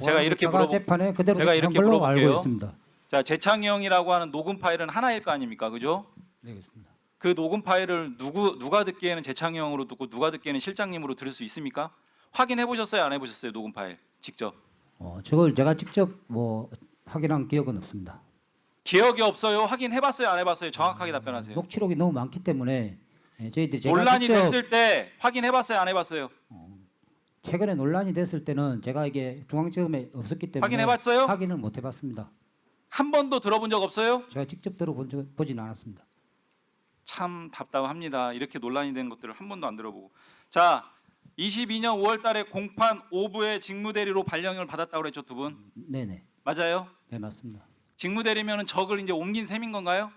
제가 이렇게 재판에 그대로 제가 제출한 이렇게 걸로 물어볼게요. 알고 있습니다. 자, 재창형이라고 하는 녹음 파일은 하나일 거 아닙니까, 그죠? 네, 그렇습니다. 그 녹음 파일을 누가 듣기에는 재창형으로 듣고 누가 듣기에는 실장님으로 들을 수 있습니까? 확인해 보셨어요, 안 해보셨어요, 녹음 파일 직접? 저걸 제가 직접 뭐 확인한 기억은 없습니다. 기억이 없어요. 확인해봤어요, 안 해봤어요? 정확하게 답변하세요. 녹취록이 너무 많기 때문에 저희들이 제가 논란이 직접 됐을 때 확인해봤어요, 안 해봤어요? 최근에 논란이 됐을 때는 제가 이게 중앙지검에 없었기 때문에 확인해봤어요? 확인을 못 해봤습니다. 한 번도 들어본 적 없어요? 제가 직접 보진 않았습니다. 참 답답합니다. 이렇게 논란이 된 것들을 한 번도 안 들어보고. 자, 22년 5월달에 공판 5부의 직무대리로 발령을 받았다고 그랬죠, 두 분? 네네. 맞아요? 네, 맞습니다. 직무대리면은 적을 이제 옮긴 셈인 건가요?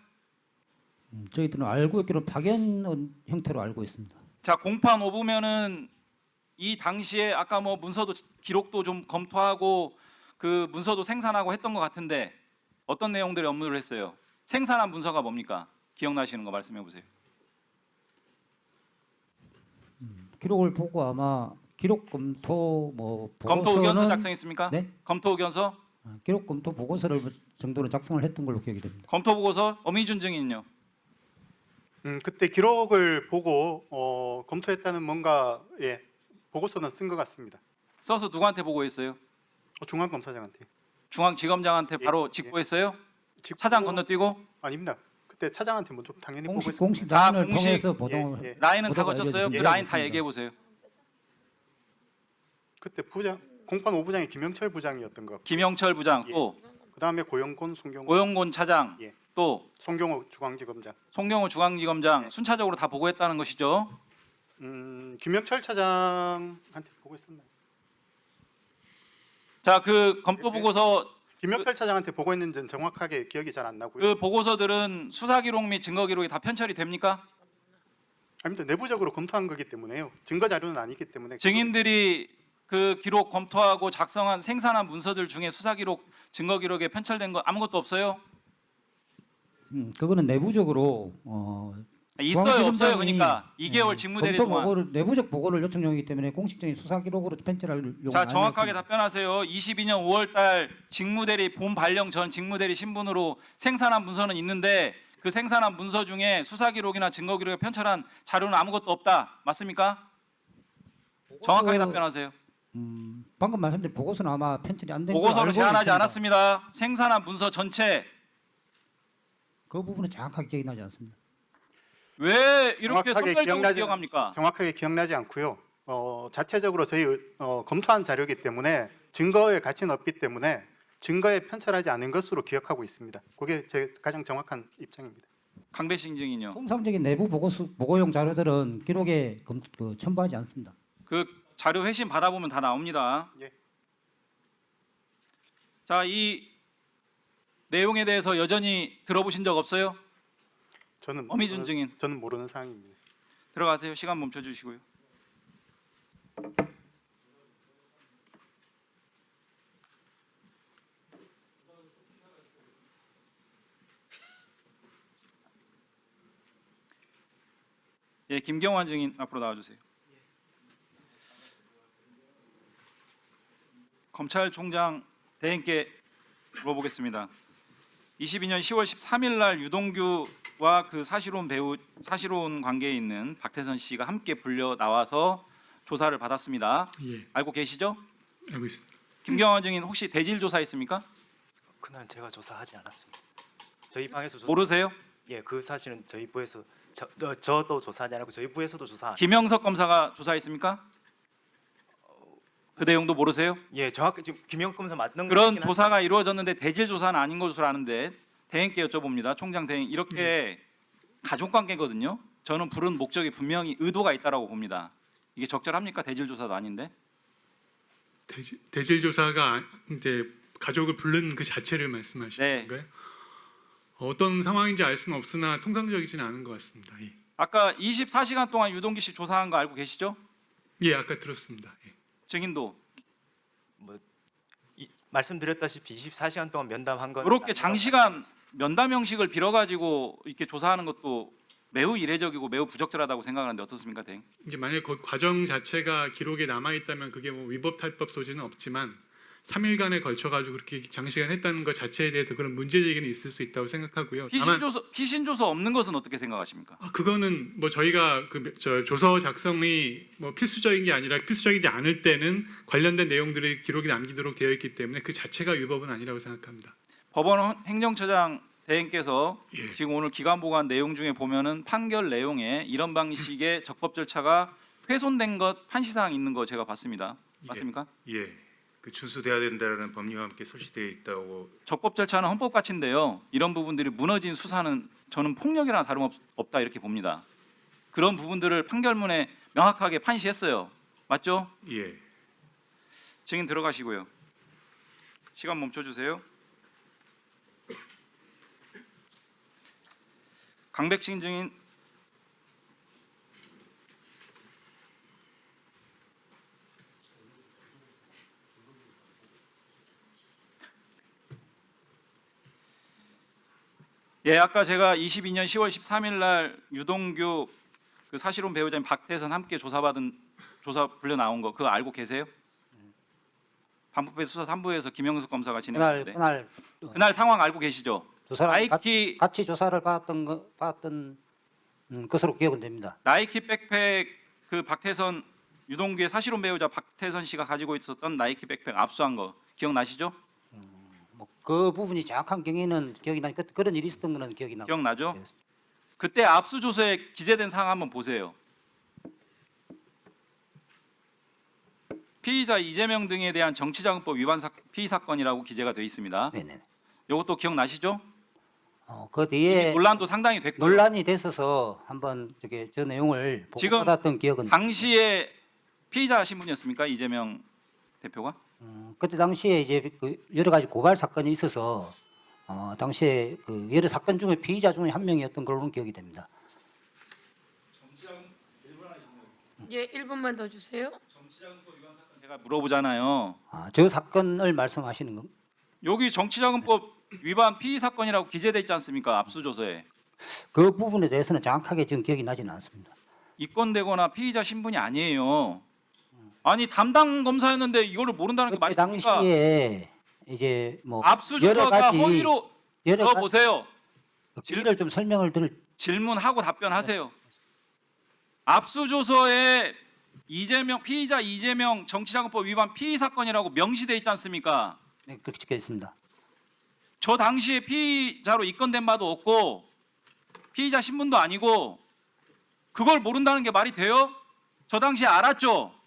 저희들은 알고 있기로 파견 형태로 알고 있습니다. 자, 공판 5부면은 이 당시에 아까 뭐 문서도 기록도 좀 검토하고 그 문서도 생산하고 했던 것 같은데 어떤 내용들의 업무를 했어요? 생산한 문서가 뭡니까? 기억나시는 거 말씀해 보세요. 기록을 보고 아마 기록 검토 뭐 검토 의견서 보고서는 작성했습니까? 네? 검토 의견서? 기록 검토 보고서를 정도로 작성을 했던 걸로 기억이 됩니다. 검토 보고서? 엄희준 증인은요? 그때 기록을 보고 검토했다는 뭔가 보고서는 쓴 것 같습니다. 써서 누구한테 보고했어요? 중앙검사장한테. 중앙지검장한테 바로 직보했어요? 차장 건너뛰고? 아닙니다. 그때 차장한테 먼저 당연히 공식 보고했습니다. 라인을 공식. 통해서 보도를 라인은 다 보도가 거쳤어요? 그 이루어졌습니다. 라인 다 얘기해 보세요. 그때 공판 5부장이 김영철 부장이었던 것 같고, 김영철 부장 또 그다음에 고영곤, 송경호, 고영곤 차장 예. 또 송경호 중앙지검장. 송경호 중앙지검장 순차적으로 다 보고했다는 것이죠. 김영철 차장한테 보고했었나요? 자, 그 검토 보고서 김영철 차장한테 보고했는지는 정확하게 기억이 잘 안 나고요. 그 보고서들은 수사 기록 및 증거 기록이 다 편철이 됩니까? 아닙니다. 내부적으로 검토한 거기 때문에요. 증거 자료는 아니기 때문에. 증인들이 그 기록 검토하고 작성한 생산한 문서들 중에 수사 기록, 증거 기록에 편철된 거 아무것도 없어요? 그거는 내부적으로 있어요, 없어요? 중앙지검장이, 그러니까 2개월 직무대리 검토 동안. 보고를 내부적 보고를 요청용이기 때문에 공식적인 수사 기록으로 편집할 요구는 자, 정확하게 아니었습니다. 답변하세요. 22년 5월달 직무대리 본 발령 전 직무대리 신분으로 생산한 문서는 있는데 그 생산한 문서 중에 수사 기록이나 증거 기록에 편철한 자료는 아무것도 없다. 맞습니까? 정확하게 답변하세요. 방금 말씀드린 보고서는 아마 편집이 안 된 걸로 보고서를 알고 제한하지 있습니다. 않았습니다. 생산한 문서 전체 그 부분은 정확하게 기억이 나지 않습니다. 왜 이렇게 정확하게 선별적으로 기억합니까? 정확하게 기억나지 않고요. 자체적으로 저희 검토한 자료이기 때문에 증거의 가치는 없기 때문에 증거에 편철하지 않은 것으로 기억하고 있습니다. 그게 제 가장 정확한 입장입니다. 강배신 증인요. 통상적인 내부 보고용 자료들은 기록에 첨부하지 않습니다. 그 자료 회신 받아보면 다 나옵니다. 예. 자, 이 내용에 대해서 여전히 들어보신 적 없어요? 저는 어미준 증인 저는 모르는 사항입니다. 들어가세요. 시간 멈춰 주시고요. 예, 김경환 증인 앞으로 나와 주세요. 검찰총장 대행께 물어보겠습니다. 22년 10월 13일 날 유동규와 그 사실혼 관계에 있는 박태선 씨가 함께 불려 나와서 조사를 받았습니다. 예, 알고 계시죠? 알고 있습니다. 김경환 증인 혹시 대질 조사했습니까? 그날 제가 조사하지 않았습니다. 저희 방에서 모르세요? 예, 그 사실은 저희 부에서 저도 조사하지 않았고 저희 부에서도 조사 안. 김영석 검사가 조사했습니까? 그 내용도 모르세요? 예, 정확히 지금 김영 검사 맞는 그런 거긴 조사가 이루어졌는데 대질 조사는 아닌 것으로 아는데 대행께 여쭤봅니다. 총장 대행 이렇게 가족 관계거든요. 저는 부른 목적이 분명히 의도가 있다라고 봅니다. 이게 적절합니까? 대질 조사도 아닌데. 대질 조사가 이제 가족을 부른 그 자체를 말씀하시는 네. 건가요? 어떤 상황인지 알 수는 없으나 통상적이지는 않은 것 같습니다. 예, 아까 24시간 동안 유동규 씨 조사한 거 알고 계시죠? 예, 아까 들었습니다. 예. 증인도 말씀드렸다시피 24시간 동안 면담한 건 그렇게 장시간 면담 형식을 빌어가지고 이렇게 조사하는 것도 매우 이례적이고 매우 부적절하다고 생각하는데 어떻습니까, 대행? 이제 만약 그 과정 자체가 기록에 남아 있다면 그게 뭐 위법 탈법 소지는 없지만 3일간에 걸쳐 가지고 그렇게 장시간 했다는 것 자체에 대해서 그런 문제 제기는 있을 수 있다고 생각하고요. 다만 피신 조서 없는 것은 어떻게 생각하십니까? 그거는 뭐 저희가 조서 작성이 뭐 필수적인 게 아니라 필수적이지 않을 때는 관련된 내용들이 기록에 남기도록 되어 있기 때문에 그 자체가 위법은 아니라고 생각합니다. 법원 행정처장 대행께서 예. 지금 오늘 기관 보고한 내용 중에 보면은 판결 내용에 이런 방식의 적법 절차가 훼손된 것 판시사항 있는 거 제가 봤습니다. 맞습니까? 예, 그 준수돼야 된다는 법리와 함께 설치되어 있다고. 적법 절차는 헌법 가치인데요. 이런 부분들이 무너진 수사는 저는 폭력이나 다름없다 이렇게 봅니다. 그런 부분들을 판결문에 명확하게 판시했어요. 맞죠? 예, 증인 들어가시고요. 시간 멈춰 주세요. 강백신 증인 예, 아까 제가 22년 10월 13일 날 유동규 그 사실혼 배우자인 박태선 함께 조사 불려 나온 거 그거 알고 계세요? 반부패 수사 3부에서 김영석 검사가 진행했는데 그날 상황 알고 계시죠? 나이키 같이 조사를 받았던 것으로 기억은 됩니다. 나이키 백팩 그 박태선 유동규의 사실혼 배우자 박태선 씨가 가지고 있었던 나이키 백팩 압수한 거 기억나시죠? 그 부분이 정확한 경위는 기억이 나니 그런 일이 있었던 거는 기억이 나고. 기억나죠? 그때 압수조서에 기재된 사항 한번 보세요. 피의자 이재명 등에 대한 정치자금법 위반 피의 사건이라고 기재가 되어 있습니다. 네네. 이것도 기억나시죠? 그 뒤에 논란도 상당히 됐고 논란이 됐어서 한번 저 내용을 지금 보고받았던 기억은. 당시에 피의자 신분이었습니까 이재명 대표가? 그때 당시에 이제 그 여러 가지 고발 사건이 있어서 당시에 그 여러 사건 중에 피의자 중에 한 명이었던 걸로는 기억이 됩니다. 예, 1분만 더 주세요. 정치자금법 위반 사건 제가 물어보잖아요. 저 사건을 말씀하시는 건? 여기 정치자금법 위반 피의 사건이라고 기재돼 있지 않습니까? 압수조서에. 그 부분에 대해서는 정확하게 지금 기억이 나지는 않습니다. 입건되거나 피의자 신분이 아니에요. 아니 담당 검사였는데 이거를 모른다는 게 말이 됩니까? 당시에 이제 뭐 압수조서가 허위로 들어보세요. 질의를 좀 설명을 드릴. 질문하고 답변하세요. 압수조서에 피의자 이재명 정치자금법 위반 피의 사건이라고 명시돼 있지 않습니까? 네, 그렇게 적혀 있습니다. 저 당시에 피의자로 입건된 바도 없고 피의자 신분도 아니고 그걸 모른다는 게 말이 돼요? 저 당시에 알았죠?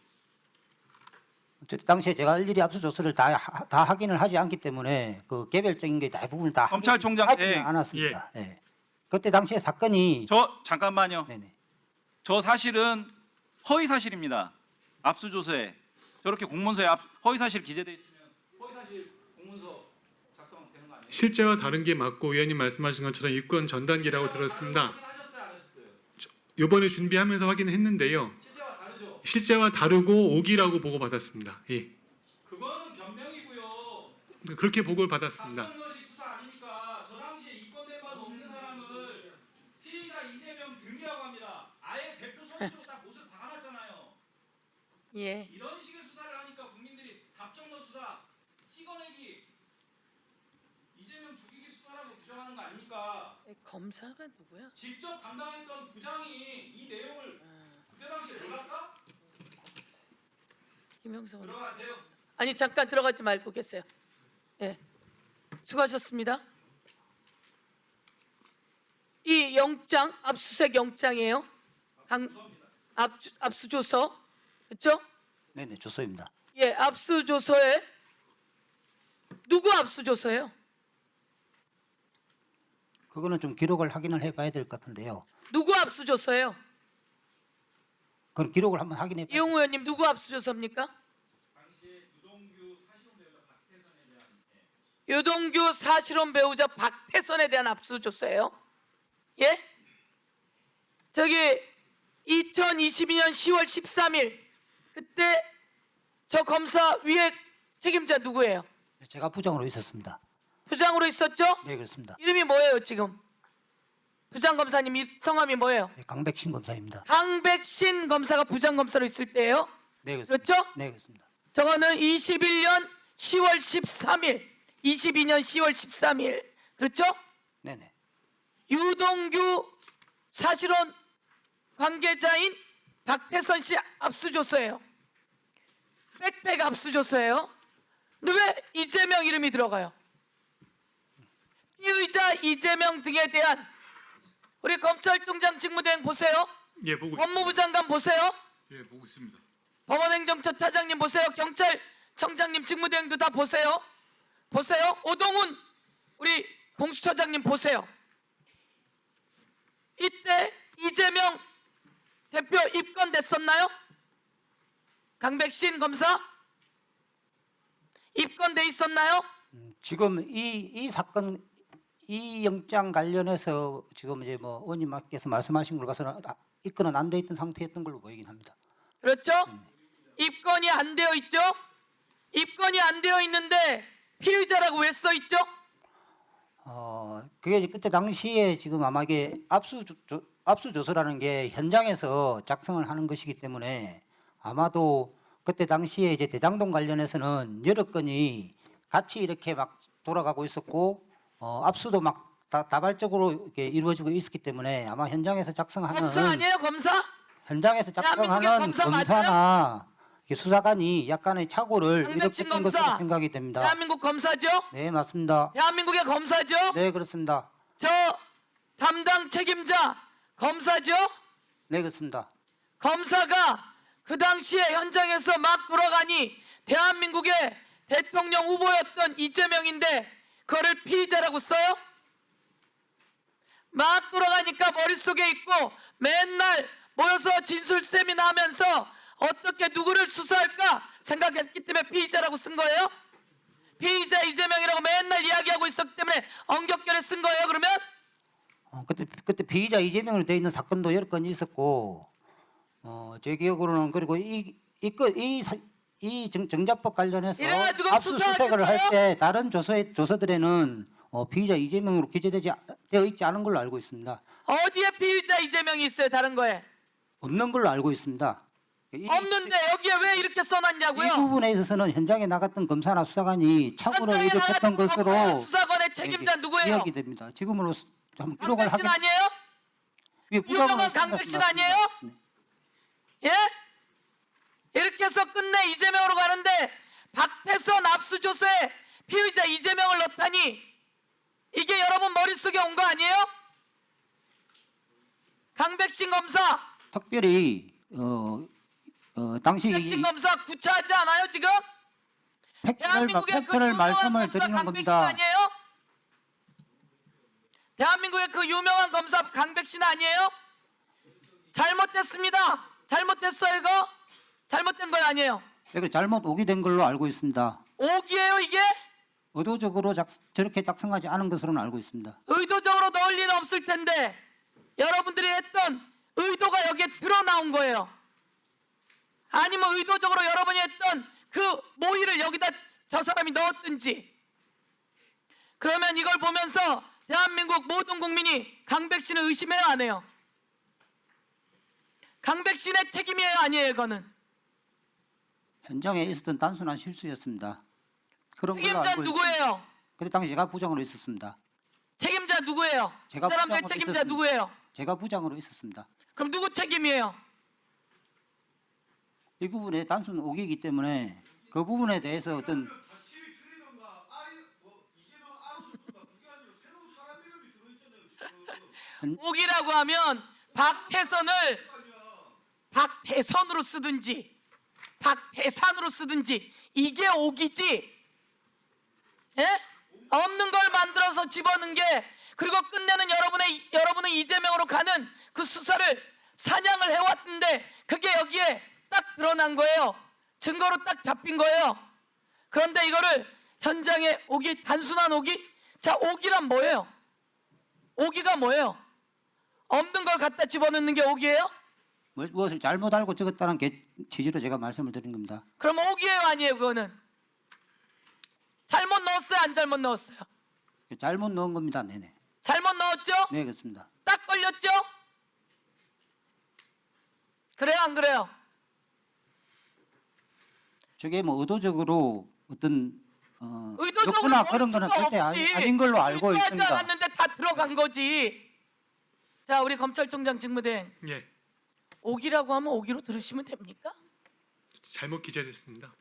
저 당시에 제가 일일이 압수조사를 다 확인을 하지 않기 때문에 그 개별적인 게 대부분 다 검찰총장 하지는 때 않았습니다. 예. 그때 당시에 사건이 저 잠깐만요. 네네. 저 사실은 허위 사실입니다. 압수조사에 저렇게 공문서에 허위 사실 기재돼 있으면 허위 사실 공문서 작성되는 거 아니에요? 실제와 다른 게 맞고 의원님 말씀하신 것처럼 입건 전 단계라고 들었습니다. 하셨어요, 안 하셨어요? 이번에 준비하면서 확인했는데요. 실제와 다르죠? 실제와 다르고 오기라고 보고 받았습니다. 예. 그거는 변명이고요. 그렇게 보고를 받았습니다. 박정너식 수사 아닙니까? 저 당시에 입건된 바도 없는 사람을 피의자 이재명 등이라고 합니다. 아예 대표 선수로 딱 못을 박아놨잖아요. 예. 이런 식의 수사를 하니까 국민들이 답정너 수사, 찍어내기, 이재명 죽이기 수사라고 부정하는 거 아닙니까? 검사가 누구야? 직접 담당했던 부장이 이 내용을 그때 당시에 몰랐다? 김영석 의원. 들어가세요. 아니 잠깐 들어가지 말고 계세요. 예. 수고하셨습니다. 이 영장 압수수색 영장이에요. 압수조서 그렇죠? 네네 조서입니다. 예, 압수조서에 누구 압수조서예요? 그거는 좀 기록을 확인을 해봐야 될 것 같은데요. 누구 압수조서예요? 그건 기록을 한번 확인해. 이용우 의원님 누구 압수조서입니까? 유동규 사실혼 배우자 박태선에 대한 압수조사예요. 예? 저기 2022년 10월 13일 그때 저 검사 위에 책임자 누구예요? 제가 부장으로 있었습니다. 부장으로 있었죠? 네 그렇습니다. 이름이 뭐예요 지금? 부장 검사님 성함이 뭐예요? 네, 강백신 검사입니다. 강백신 검사가 부장 검사로 있을 때예요. 네 그렇습니다. 그렇죠? 네 그렇습니다. 저거는 21년 10월 13일, 22년 10월 13일, 그렇죠? 네네. 유동규 사실혼 관계자인 박태선 씨 압수조서예요. 백팩 압수조서예요. 근데 왜 이재명 이름이 들어가요? 피의자 이재명 등에 대한 우리 검찰총장 직무대행 보세요. 예, 보고 법무부 장관 보세요. 예, 보고 있습니다. 법원행정처 차장님 보세요. 경찰청장님 직무대행도 다 보세요. 보세요. 오동훈 우리 공수처장님 보세요. 이때 이재명 대표 입건됐었나요? 강백신 검사 입건돼 있었나요? 지금 이 사건 이 영장 관련해서 지금 이제 뭐 의원님께서 말씀하신 걸 봐서는 입건은 안 돼 있던 상태였던 걸로 보이긴 합니다. 그렇죠? 입건이 안 되어 있죠? 입건이 안 되어 있는데 피의자라고 왜 써 있죠? 그게 이제 그때 당시에 지금 아마 이게 압수조서라는 게 현장에서 작성을 하는 것이기 때문에 아마도 그때 당시에 이제 대장동 관련해서는 여러 건이 같이 이렇게 막 돌아가고 있었고 압수도 막 다발적으로 이렇게 이루어지고 있었기 때문에 아마 현장에서 작성하는 검사 아니에요? 검사? 현장에서 대한민국의 작성하는 검사 맞아요? 검사나 수사관이 약간의 착오를 강백신 일으켰던 검사. 것으로 생각이 됩니다. 대한민국 검사죠? 네 맞습니다. 대한민국의 검사죠? 네 그렇습니다. 저 담당 책임자 검사죠? 네 그렇습니다. 검사가 그 당시에 현장에서 막 돌아가니 대한민국의 대통령 후보였던 이재명인데 그거를 피의자라고 써요? 막 돌아가니까 머릿속에 있고 맨날 모여서 진술 세미나 하면서 어떻게 누구를 수사할까 생각했기 때문에 피의자라고 쓴 거예요? 피의자 이재명이라고 맨날 이야기하고 있었기 때문에 엉겹결에 쓴 거예요 그러면? 그때 피의자 이재명으로 되어 있는 사건도 여러 건이 있었고 제 기억으로는 그리고 이 정자법 관련해서 이래가지고 압수수색을 할 수사하겠어요? 때 다른 조서들에는 피의자 이재명으로 기재되어 있지 않은 걸로 알고 있습니다. 어디에 피의자 이재명이 있어요 다른 거에? 없는 걸로 알고 있습니다. 없는데 여기에 왜 이렇게 써놨냐고요? 이 부분에 있어서는 현장에 나갔던 검사나 수사관이 착오를 현장에 일으켰던 나갔던 것으로 검사와 수사관의 책임자 누구예요? 기억이 됩니다. 지금으로 한번 기록을 강백신 하겠. 아니에요? 예, 부장으로 유명한 생각이 강백신 났습니다. 아니에요? 네. 예? 이렇게 해서 끝내 이재명으로 가는데 박태선 압수조사에 피의자 이재명을 넣다니 이게 여러분 머릿속에 온 거 아니에요? 강백신 검사, 특별히 당시 강백신 검사 구차하지 않아요 지금? 대한민국의 그 팩트를 유명한 말씀을 검사 드리는 강백신 겁니다. 아니에요? 대한민국의 그 유명한 검사 강백신 아니에요? 잘못됐습니다. 잘못됐어요 이거? 잘못된 거 아니에요? 이거 잘못 오기된 걸로 알고 있습니다. 오기예요 이게? 의도적으로 저렇게 작성하지 않은 것으로는 알고 있습니다. 의도적으로 넣을 리는 없을 텐데 여러분들이 했던 의도가 여기에 드러나온 거예요. 아니면 의도적으로 여러분이 했던 그 모의를 여기다 저 사람이 넣었든지. 그러면 이걸 보면서 대한민국 모든 국민이 강백신을 의심해요 안 해요? 강백신의 책임이에요 아니에요 이거는? 현장에 있었던 단순한 실수였습니다. 그런 걸로 책임자 알고 누구예요? 있습니다. 그때 당시 제가 부장으로 있었습니다. 책임자 누구예요? 제가 그 사람들 부장으로 책임자 있었습니다. 누구예요? 제가 부장으로 있었습니다. 그럼 누구 책임이에요? 이 부분에 단순 오기이기 때문에 그 부분에 대해서 어떤 오기라고 하면 박태선으로 쓰든지 박태산으로 쓰든지 이게 오기지. 예? 없는 걸 만들어서 집어넣은 게 그리고 끝내는 여러분은 이재명으로 가는 그 수사를 사냥을 해왔는데 그게 여기에 딱 드러난 거예요. 증거로 딱 잡힌 거예요. 그런데 이거를 현장에 오기, 단순한 오기? 자, 오기란 뭐예요? 오기가 뭐예요? 없는 걸 갖다 집어넣는 게 오기예요? 무엇을 잘못 알고 적었다는 취지로 제가 말씀을 드린 겁니다. 그럼 오기예요 아니에요 그거는? 잘못 넣었어요 안 잘못 넣었어요? 잘못 넣은 겁니다. 네네. 잘못 넣었죠? 네, 그렇습니다. 딱 걸렸죠? 그래요 안 그래요? 저게 뭐 의도적으로 어떤 의도적으로 였거나 넣을 그런 거는 수가 절대 없지. 아닌 걸로 알고 의도하지 있습니다. 않았는데 다 들어간 거지. 자, 우리 검찰총장 직무대행 예, 오기라고 하면 오기로 들으시면 됩니까? 잘못 기재됐습니다.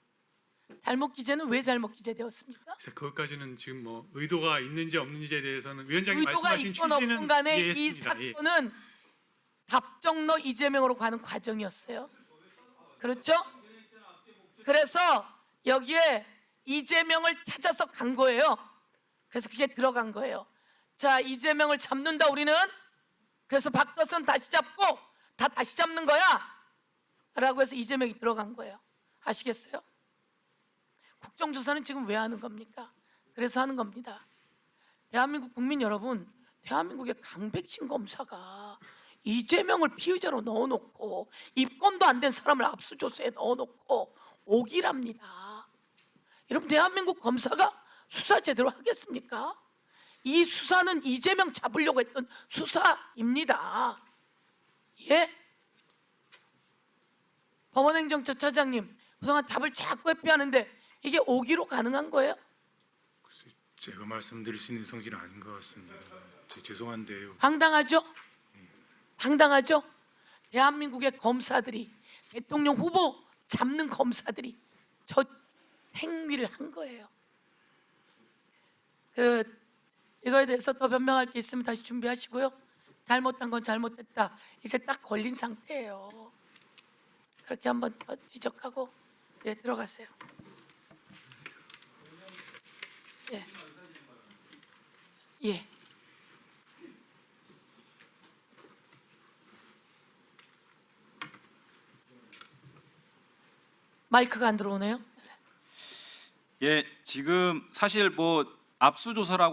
잘못 기재는 왜 잘못 기재되었습니까? 그래서 그것까지는 지금 뭐 의도가 있는지 없는지에 대해서는 위원장이 의도가 말씀하신 있건 없건 취지는 간에 이 이해했습니다. 예. 사건은 답정너 이재명으로 가는 과정이었어요. 그렇죠? 그래서 여기에 이재명을 찾아서 간 거예요. 그래서 그게 들어간 거예요. 자, 이재명을 잡는다 우리는. 그래서 박더선 다시 잡고 다 다시 잡는 거야 라고 해서 이재명이 들어간 거예요. 아시겠어요? 국정조사는 지금 왜 하는 겁니까? 그래서 하는 겁니다. 대한민국 국민 여러분, 대한민국의 강백신 검사가 이재명을 피의자로 넣어놓고 입건도 안 된 사람을 압수조사에 넣어놓고 오기랍니다. 여러분, 대한민국 검사가 수사 제대로 하겠습니까? 이 수사는 이재명 잡으려고 했던 수사입니다. 예? 법원행정처차장님, 그동안 답을 자꾸 회피하는데 이게 오기로 가능한 거예요? 제가 말씀드릴 수 있는 성질은 아닌 것 같습니다. 죄송한데요. 황당하죠? 황당하죠? 대한민국의 검사들이, 대통령 후보 잡는 검사들이 저 행위를 한 거예요. 이거에 대해서 더 변명할 게 있으면 다시 준비하시고요. 잘못한 건 잘못했다. 이제 딱 걸린 상태예요. 그렇게 한번 더 지적하고 들어가세요. 예. 예. 마이크가 안 들어오네요. 예, 지금 사실 뭐 압수조사라고